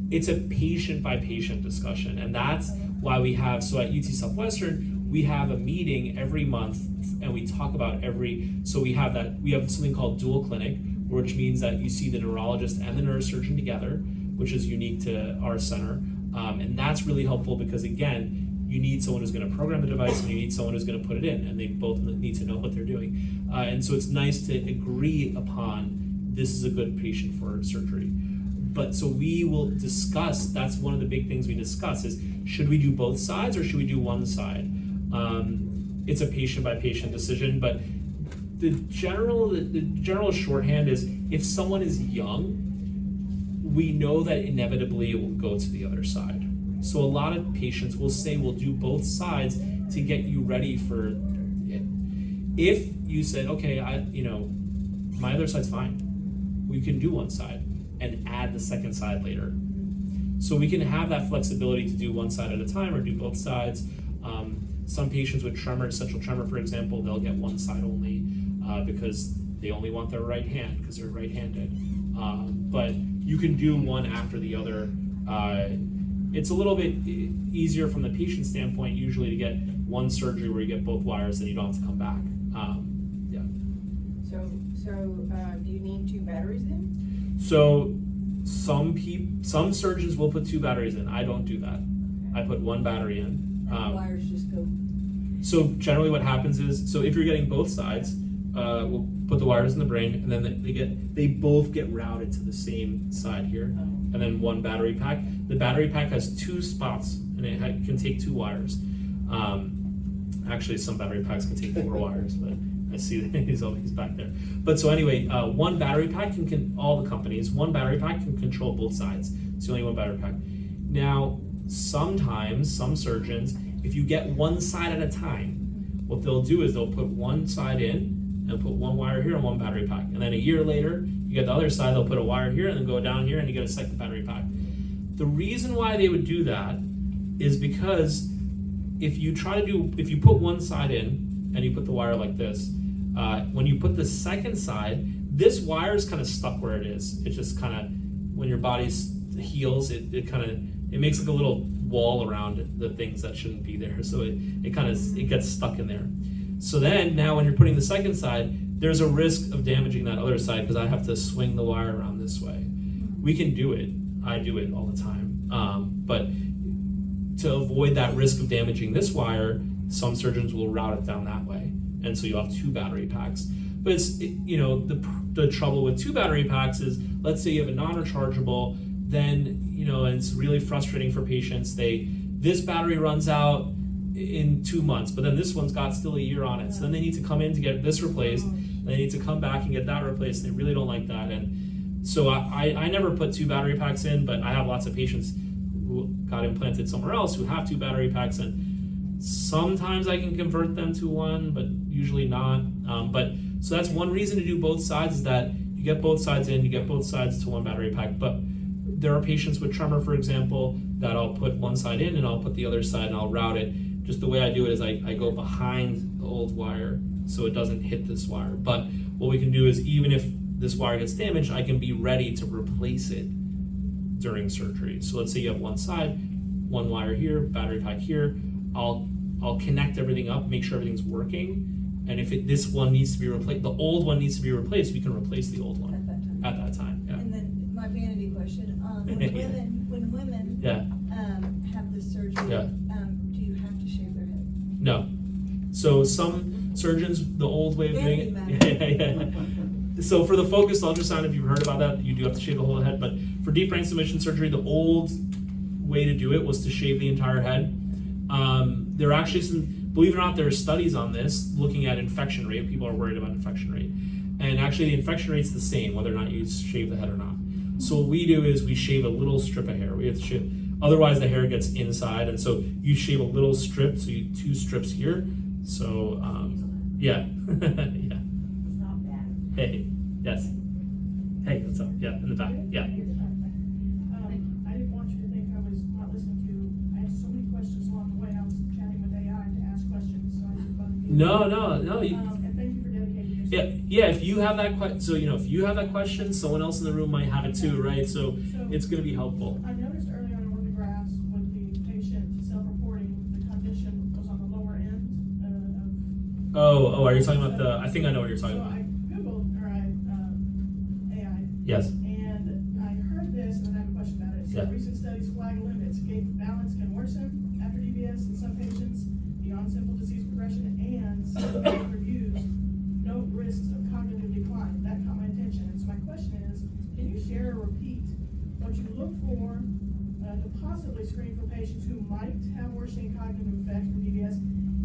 It's a patient by patient discussion, and that's why we have, so at UT Southwestern, we have a meeting every month, and we talk about we have something called dual clinic, which means that you see the neurologist and the neurosurgeon together, which is unique to our center. And that's really helpful because, again, you need someone who's going to program the device and you need someone who's going to put it in, and they both need to know what they're doing. And so it's nice to agree upon this is a good patient for surgery. But so we will discuss, that's one of the big things we discuss is, should we do both sides or should we do one side? It's a patient by patient decision, but the general shorthand is, if someone is young, we know that inevitably it will go to the other side. So a lot of patients will say we'll do both sides to get you ready for it. If you said, okay, my other side's fine, we can do one side and add the second side later. So we can have that flexibility to do one side at a time or do both sides. Some patients with tremor, essential tremor, for example, they'll get one side only because they only want their right hand because they're right-handed. But you can do one after the other. It's a little bit easier from the patient standpoint usually to get one surgery where you get both wires and you don't have to come back. So do you need 2 batteries in? So some surgeons will put 2 batteries in. I don't do that. I put 1 battery in. And the wires just go. So generally what happens is, so if you're getting both sides, we'll put the wires in the brain, and then they both get routed to the same side here, and then 1 battery pack. The battery pack has 2 spots, and it can take 2 wires. Actually, some battery packs can take 4 wires, but I see that he's back there. But so anyway, 1 battery pack all the companies, 1 battery pack can control both sides. It's only 1 battery pack. Now, sometimes some surgeons, if you get one side at a time, what they'll do is they'll put one side in and put 1 wire here and 1 battery pack. And then a year later, you get the other side, they'll put a wire here and then go down here and you get a second battery pack. The reason why they would do that is because if you put one side in and you put the wire like this, when you put the second side, this wire is kind of stuck where it is. It just kind of, when your body heals, it makes like a little wall around the things that shouldn't be there. So it gets stuck in there. So then now when you're putting the second side, there's a risk of damaging that other side because I have to swing the wire around this way. We can do it. I do it all the time. But to avoid that risk of damaging this wire, some surgeons will route it down that way. And so you'll have 2 battery packs. But it's, the trouble with 2 battery packs is, let's say you have a non-rechargeable, then, it's really frustrating for patients. This battery runs out in 2 months, but then this one's got still a year on it. So then they need to come in to get this replaced. They need to come back and get that replaced. They really don't like that. And so I never put 2 battery packs in, but I have lots of patients who got implanted somewhere else who have 2 battery packs, and sometimes I can convert them to 1, but usually not. So that's one reason to do both sides, is that you get both sides in, you get both sides to 1 battery pack. But there are patients with tremor, for example, that I'll put one side in and I'll put the other side and I'll route it. Just the way I do it is I go behind the old wire so it doesn't hit this wire. But what we can do is, even if this wire gets damaged, I can be ready to replace it during surgery. So let's say you have one side, 1 wire here, battery pack here. I'll connect everything up, make sure everything's working. And if this one needs to be replaced, the old one needs to be replaced, we can replace the old one at that time. Yeah. And then my vanity question, when women have this surgery, do you have to shave their head? No. So some surgeons, the old way of doing it. So for the focused ultrasound, if you've heard about that, you do have to shave the whole head. But for deep brain stimulation surgery, the old way to do it was to shave the entire head. There are actually believe it or not, there are studies on this looking at infection rate. People are worried about infection rate. And actually the infection rate's the same, whether or not you shave the head or not. So what we do is we shave a little strip of hair. We have to shave, otherwise the hair gets inside. And so you shave a little strip, so you 2 strips here. So, yeah. Yeah. It's not bad. Hey, yes. Hey, what's up? Yeah, in the back. Yeah. I didn't want you to think I was not listening to you. I had so many questions along the way. I was chatting with AI to ask questions, so I didn't bother you. No. And thank you for dedicating yourself. Yeah. If you have that question, so if you have that question, someone else in the room might have it too, right? So it's going to be helpful. I noticed earlier on one of the graphs with the patient self-reporting, the cognition was on the lower end of. Oh, are you talking about I think I know what you're talking So about. I Googled, or AI. Yes. And I heard this, and I have a question about it. So Yeah. recent studies flag limits. Gait balance can worsen after DBS in some patients beyond simple disease progression, and some reviews note risks of cognitive decline. That caught my attention. And so my question is, can you share or repeat what you look for to possibly screen for patients who might have worsening cognitive effects from DBS?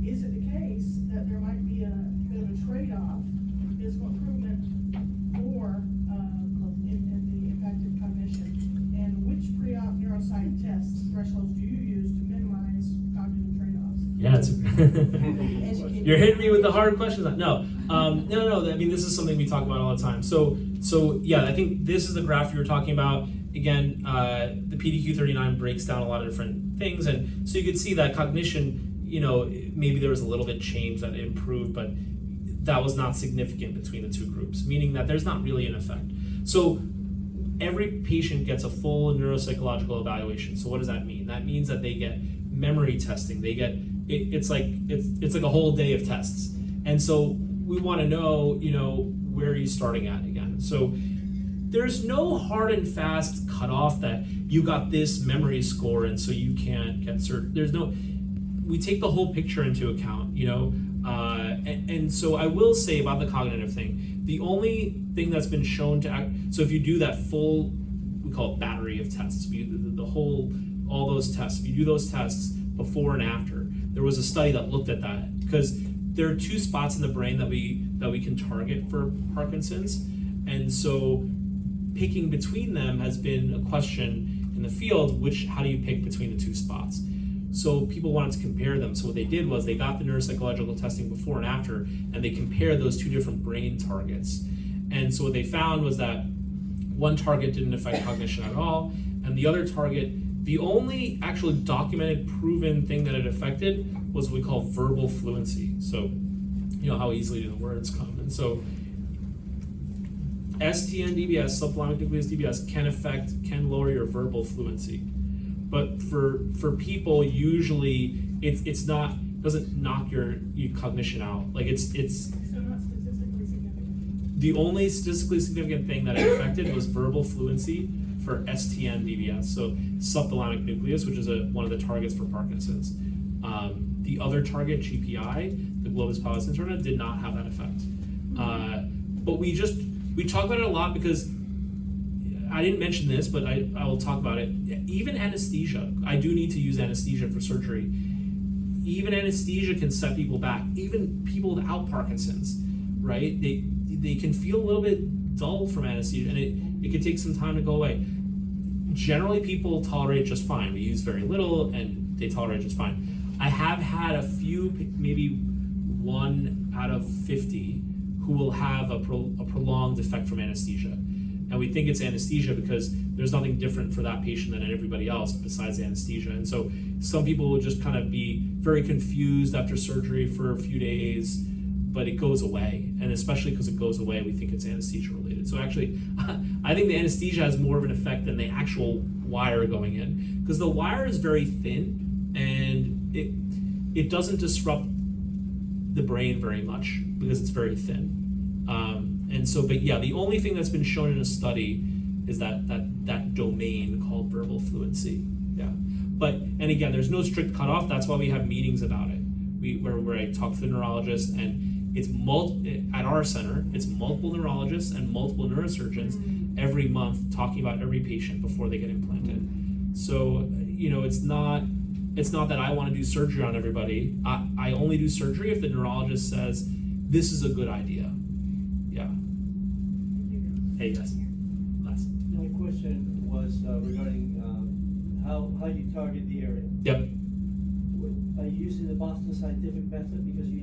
Is it the case that there might be a bit of a trade-off, physical improvement, or in the impacted cognition? And which pre-op neuropsych tests thresholds do you use to minimize cognitive trade-offs? Yeah, you're hitting me with the hard questions. No. I mean, this is something we talk about all the time. So yeah, I think this is the graph you were talking about. Again, the PDQ-39 breaks down a lot of different things, and so you could see that cognition. Maybe there was a little bit change that improved, but that was not significant between the 2 groups, meaning that there's not really an effect. So every patient gets a full neuropsychological evaluation. So what does that mean? That means that they get memory testing. They get it's like a whole day of tests. And so we want to know, where are you starting at again? So there's no hard and fast cutoff that you got this memory score and so you can't get cert. We take the whole picture into account, and so I will say about the cognitive thing, the only thing that's been shown to act, so if you do that full, we call it battery of tests, all those tests, if you do those tests before and after, there was a study that looked at that, because there are 2 spots in the brain that we can target for Parkinson's, and so picking between them has been a question in the field, how do you pick between the 2 spots? So people wanted to compare them. So what they did was they got the neuropsychological testing before and after, and they compared those 2 different brain targets. And so what they found was that one target didn't affect cognition at all, and the other target, the only actually documented, proven thing that it affected was what we call verbal fluency. So, how easily do the words come? And so STN DBS, subthalamic nucleus DBS, can lower your verbal fluency. But for people, usually doesn't knock your cognition out. Like it's So not statistically significant. The only statistically significant thing that it affected was verbal fluency for STN DBS, so subthalamic nucleus, which is one of the targets for Parkinson's. The other target, GPI, the globus pallidus interna, did not have that effect. But we talk about it a lot because I didn't mention this, but I will talk about it. Even anesthesia, I do need to use anesthesia for surgery. Even anesthesia can set people back. Even people without Parkinson's, right? They can feel a little bit dull from anesthesia, and it can take some time to go away. Generally, people tolerate just fine. We use very little, and they tolerate just fine. I have had a few, maybe 1 out of 50, who will have a prolonged effect from anesthesia. And we think it's anesthesia because there's nothing different for that patient than everybody else besides anesthesia. And so some people will just kind of be very confused after surgery for a few days, but it goes away. And especially because it goes away, we think it's anesthesia related. So actually, I think the anesthesia has more of an effect than the actual wire going in, because the wire is very thin and it doesn't disrupt the brain very much because it's very thin. And so, but yeah, the only thing that's been shown in a study is that domain called verbal fluency. Yeah, and again, there's no strict cutoff. That's why we have meetings about it. Where I talk to the neurologist, and it's at our center. It's multiple neurologists and multiple neurosurgeons every month talking about every patient before they get implanted. So it's not that I want to do surgery on everybody. I only do surgery if the neurologist says this is a good idea. Yeah. Hey, yes. Les. My question was regarding how you target the area. Yep. Are you using the Boston Scientific method? Because you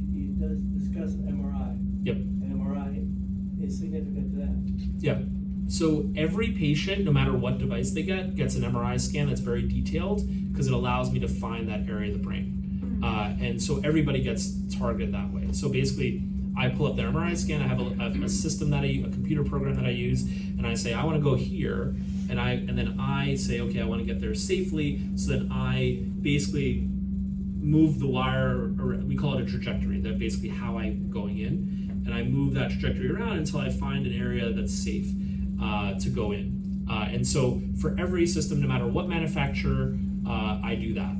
discussed MRI. Yep. And MRI is significant to that. Yeah. So every patient, no matter what device they get, gets an MRI scan that's very detailed because it allows me to find that area of the brain. And so everybody gets targeted that way. So basically, I pull up their MRI scan. I have a system a computer program that I use, and I say I want to go here, and then I say okay, I want to get there safely. So then I basically move the wire, or we call it a trajectory. That's basically how I'm going in, and I move that trajectory around until I find an area that's safe to go in. And so for every system, no matter what manufacturer, I do that.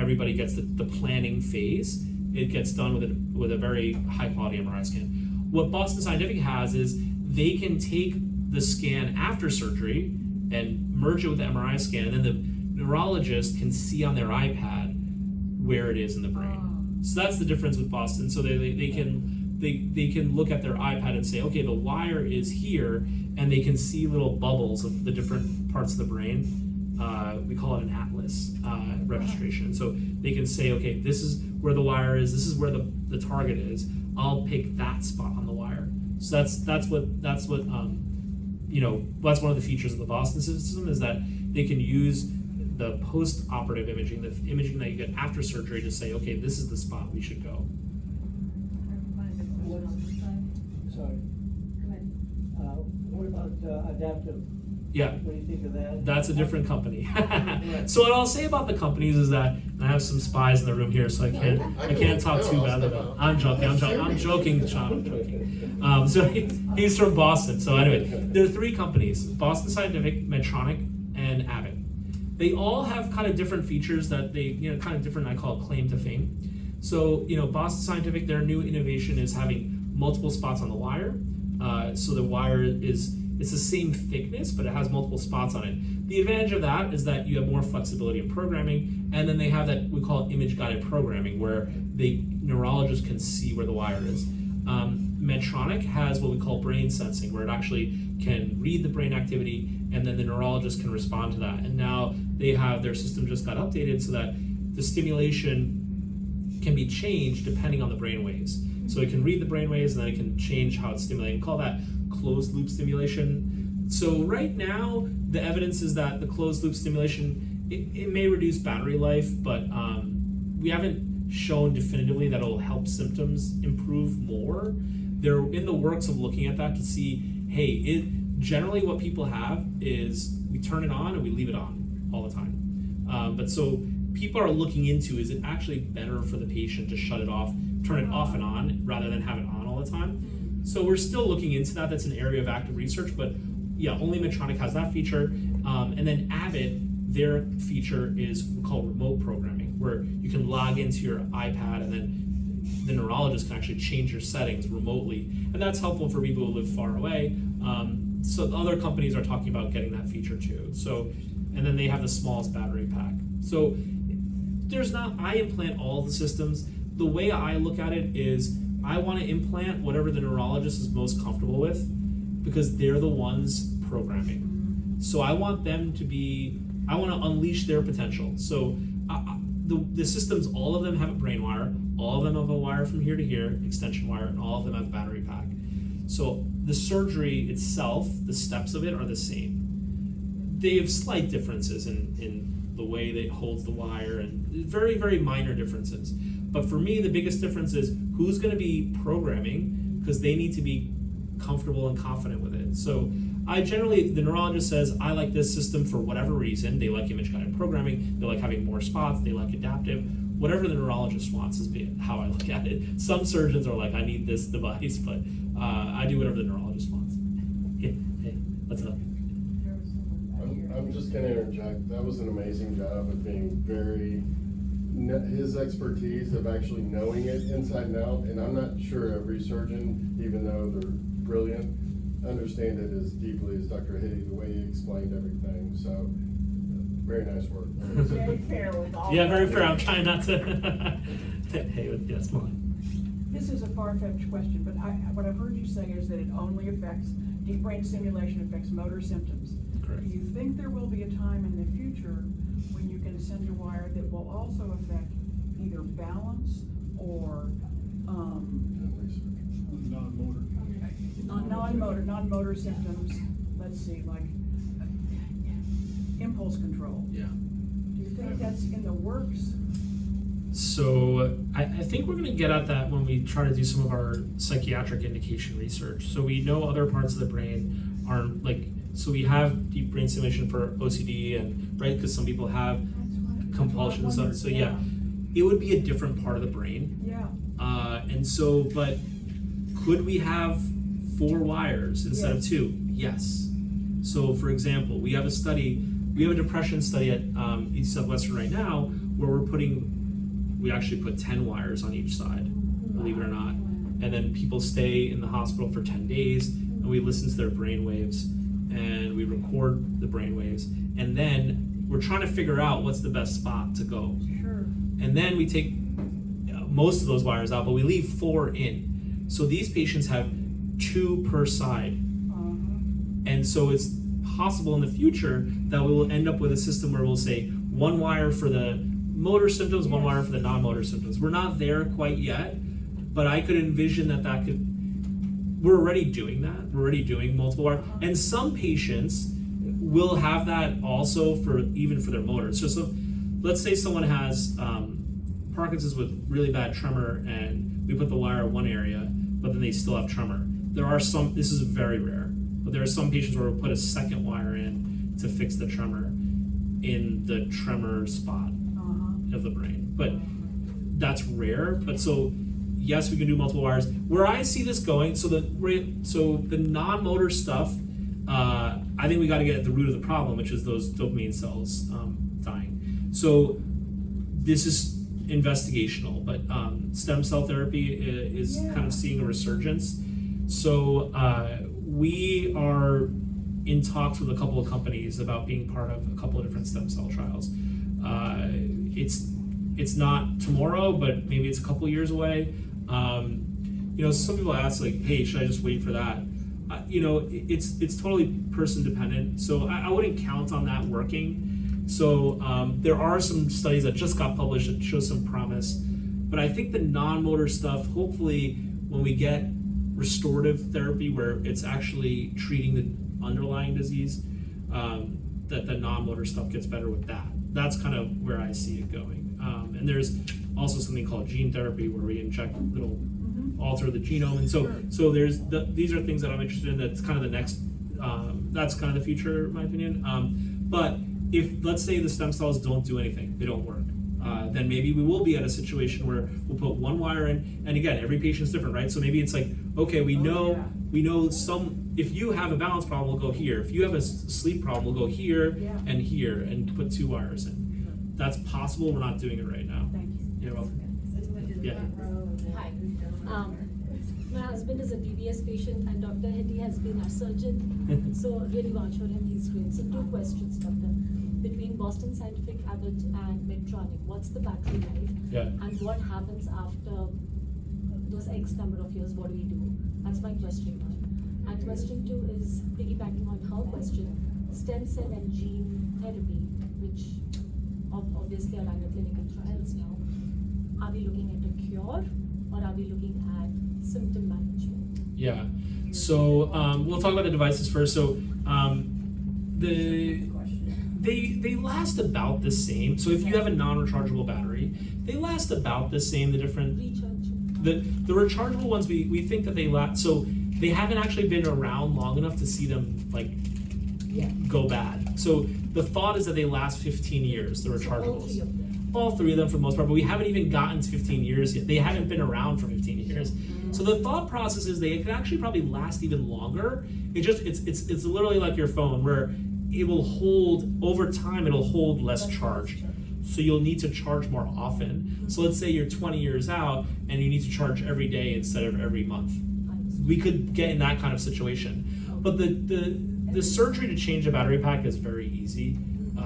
Everybody gets the planning phase. It gets done with a very high quality MRI scan. What Boston Scientific has is they can take the scan after surgery and merge it with the MRI scan, and then the neurologist can see on their iPad where it is in the brain. So that's the difference with Boston. So they can look at their iPad and say, okay, the wire is here, and they can see little bubbles of the different parts of the brain. We call it an atlas registration. So they can say, okay, this is where the wire is, this is where the target is. I'll pick that spot on the wire. So that's one of the features of the Boston system, is that they can use the post-operative imaging, the imaging that you get after surgery, to say, okay, this is the spot we should go. Sorry. What about adaptive? Yeah. What do you think of that? That's a different company. So what I'll say about the companies is that, and I have some spies in the room here, so I can't talk too badly about it. I'm joking, Sean, I'm joking. So he's from Boston. So anyway, there are 3 companies: Boston Scientific, Medtronic, and Abbott. They all have kind of different features that they, kind of different, I call it claim to fame. So, Boston Scientific, their new innovation is having multiple spots on the wire. So the wire it's the same thickness, but it has multiple spots on it. The advantage of that is that you have more flexibility in programming, and then they have that, we call it image-guided programming, where the neurologist can see where the wire is. Medtronic has what we call brain sensing, where it actually can read the brain activity, and then the neurologist can respond to that. And now their system just got updated so that the stimulation can be changed depending on the brain waves. So it can read the brain waves, and then it can change how it's stimulating. We call that closed loop stimulation. So right now, the evidence is that the closed loop stimulation, it may reduce battery life, but we haven't shown definitively that it'll help symptoms improve more. They're in the works of looking at that to see, hey, generally what people have is we turn it on and we leave it on all the time. But so people are looking into, is it actually better for the patient to shut it off, turn it off and on, rather than have it on all the time? So we're still looking into that. That's an area of active research, but yeah, only Medtronic has that feature. And then Abbott, their feature is called remote programming, where you can log into your iPad and then the neurologist can actually change your settings remotely. And that's helpful for people who live far away. So other companies are talking about getting that feature too. So, and then they have the smallest battery pack. So I implant all the systems. The way I look at it is I want to implant whatever the neurologist is most comfortable with, because they're the ones programming. So I want them to I want to unleash their potential. So the systems, all of them have a brain wire, all of them have a wire from here to here, extension wire, and all of them have a battery pack. So the surgery itself, the steps of it are the same. They have slight differences in the way that it holds the wire, and very, very minor differences. But for me, the biggest difference is who's going to be programming, because they need to be comfortable and confident with it. So the neurologist says, I like this system for whatever reason. They like image-guided programming, they like having more spots, they like adaptive. Whatever the neurologist wants is how I look at it. Some surgeons are like, I need this device, but I do whatever the neurologist wants. Yeah, hey, what's up? I'm just going to interject. That was an amazing job of being his expertise of actually knowing it inside and out. And I'm not sure every surgeon, even though they're brilliant, understand it as deeply as Dr. Hitti, the way he explained everything. So, very nice work. Very fair with all. Yeah, very fair. I'm trying not to. Hey, yes, Molly. This is a far-fetched question, but what I've heard you say is that it only affects, deep brain stimulation affects motor symptoms. Correct. Do you think there will be a time in the future when you can send a wire that will also affect either balance or non-motor symptoms? Let's see, like impulse control. Yeah. Do you think that's in the works? So I think we're going to get at that when we try to do some of our psychiatric indication research. So we know other parts of the brain aren't so we have deep brain stimulation for OCD, and right, because some people have compulsion and stuff. So yeah, it would be a different part of the brain. Yeah. And so, but could we have 4 wires instead of 2? Yes. So for example, we have a depression study at UT Southwestern right now where we actually put 10 wires on each side, believe it or not. And then people stay in the hospital for 10 days, and we listen to their brain waves, and we record the brain waves. And then we're trying to figure out what's the best spot to go. Sure. And then we take most of those wires out, but we leave 4 in. So these patients have 2 per side. And so it's possible in the future that we will end up with a system where we'll say 1 wire for the motor symptoms, 1 wire for the non-motor symptoms. We're not there quite yet, but I could envision that we're already doing that. We're already doing multiple wire. And some patients will have that also even for their motors. So let's say someone has Parkinson's with really bad tremor, and we put the wire in one area, but then they still have tremor. This is very rare, but there are some patients where we'll put a second wire in to fix the tremor in the tremor spot of the brain. But that's rare. But so yes, we can do multiple wires. Where I see this going, so the non-motor stuff, I think we got to get at the root of the problem, which is those dopamine cells dying. So this is investigational, but stem cell therapy is kind of seeing a resurgence. So we are in talks with a couple of companies about being part of a couple of different stem cell trials. It's not tomorrow, but maybe it's a couple of years away. Some people ask hey, should I just wait for that? It's totally person dependent. So I wouldn't count on that working. So there are some studies that just got published that show some promise, but I think the non-motor stuff, hopefully when we get restorative therapy where it's actually treating the underlying disease, that the non-motor stuff gets better with that. That's kind of where I see it going. And there's also something called gene therapy where we inject little alter the genome, and so there's these are things that I'm interested in. That's kind of the next. That's kind of the future, in my opinion. But if let's say the stem cells don't do anything, they don't work. then maybe we will be at a situation where we'll put one wire in, and again, every patient's different, right? So maybe it's like, okay, we know if you have a balance problem, we'll go here. If you have a sleep problem, we'll go here and put 2 wires in. That's possible. We're not doing it right now. Thank you. You're welcome. Yeah. Hi. My husband is a DBS patient and Dr. Hitti has been our surgeon. So really vouch for him, he's great. So 2 questions, doctor. Between Boston Scientific, Abbott and Medtronic, what's the battery life? Yeah. And what happens after those X number of years, what do we do? That's my question 1. And question 2 is piggybacking on her question, stem cell and gene therapy, which obviously are under clinical trials now. Are we looking at a cure or are we looking at symptom management? Yeah. So we'll talk about the devices first. So they last about the same. So if you have a non-rechargeable battery, they last about the same. The different the rechargeable ones, we think that they last. So they haven't actually been around long enough to see them like go bad. So the thought is that they last 15 years. The rechargeables. All 3 of them for the most part, but we haven't even gotten to 15 years yet. They haven't been around for 15 years. So the thought process is they can actually probably last even longer. It's literally like your phone where it will hold, over time, it'll hold less charge. So you'll need to charge more often. So let's say you're 20 years out and you need to charge every day instead of every month. We could get in that kind of situation. But the surgery to change a battery pack is very easy.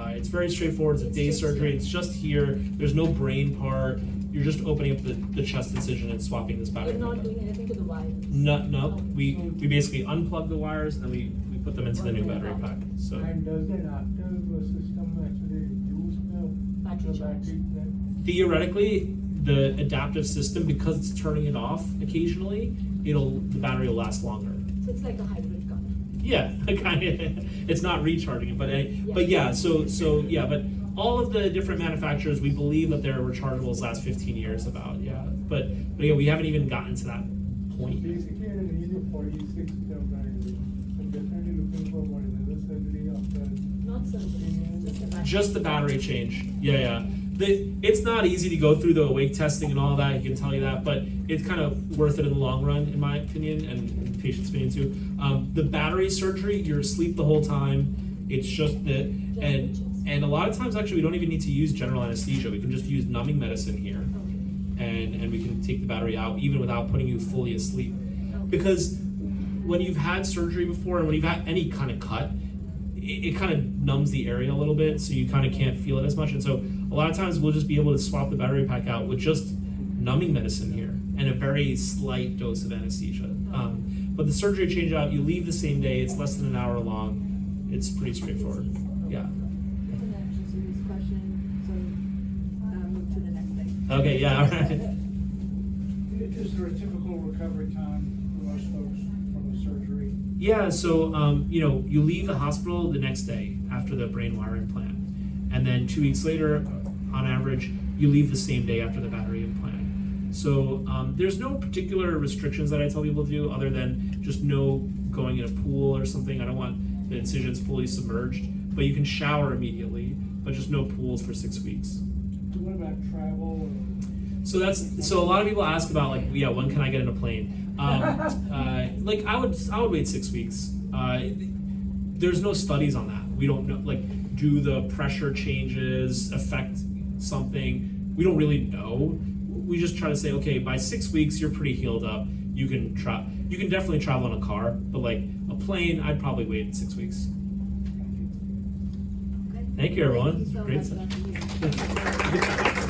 It's very straightforward. It's a day surgery. It's just here. There's no brain part. You're just opening up the chest incision and swapping this battery. You're not doing anything to the wires. No. We basically unplug the wires and then we put them into the new battery pack. So. And does the adaptive system actually reduce the battery then? Theoretically, the adaptive system, because it's turning it off occasionally, the battery will last longer. So it's like a hybrid car. Yeah, kind of. It's not recharging it, but yeah. So yeah, but all of the different manufacturers, we believe that their rechargeables last 15 years. But yeah, we haven't even gotten to that point. Basically, at a range of 46 kilometers, I'm definitely looking for what another surgery after. Not surgery, Just the battery change. Yeah. It's not easy to go through the awake testing and all that, I can tell you that, but it's kind of worth it in the long run, in my opinion, and the patient's opinion too. The battery surgery, you're asleep the whole time. It's just and a lot of times actually we don't even need to use general anesthesia. We can just use numbing medicine here, and we can take the battery out even without putting you fully asleep. Because when you've had surgery before and when you've had any kind of cut, it kind of numbs the area a little bit, so you kind of can't feel it as much. And so a lot of times we'll just be able to swap the battery pack out with just numbing medicine here and a very slight dose of anesthesia. But the surgery change out, you leave the same day. It's less than an hour long. It's pretty straightforward. Yeah. Move to the next thing. Okay. Yeah. All right. Is there a typical recovery time for most folks from the surgery? Yeah, so you leave the hospital the next day after the brain wire implant, and then 2 weeks later, on average, you leave the same day after the battery implant. So there's no particular restrictions that I tell people to do other than just no going in a pool or something. I don't want the incisions fully submerged, but you can shower immediately, but just no pools for 6 weeks. What about travel? So a lot of people ask about when can I get in a plane? I would wait 6 weeks. There's no studies on that. We don't know, do the pressure changes affect something? We don't really know. We just try to say, okay, by 6 weeks, you're pretty healed up. You can definitely travel in a car, but a plane, I'd probably wait 6 weeks. Okay. Thank you, everyone. Thank you so Great much. session.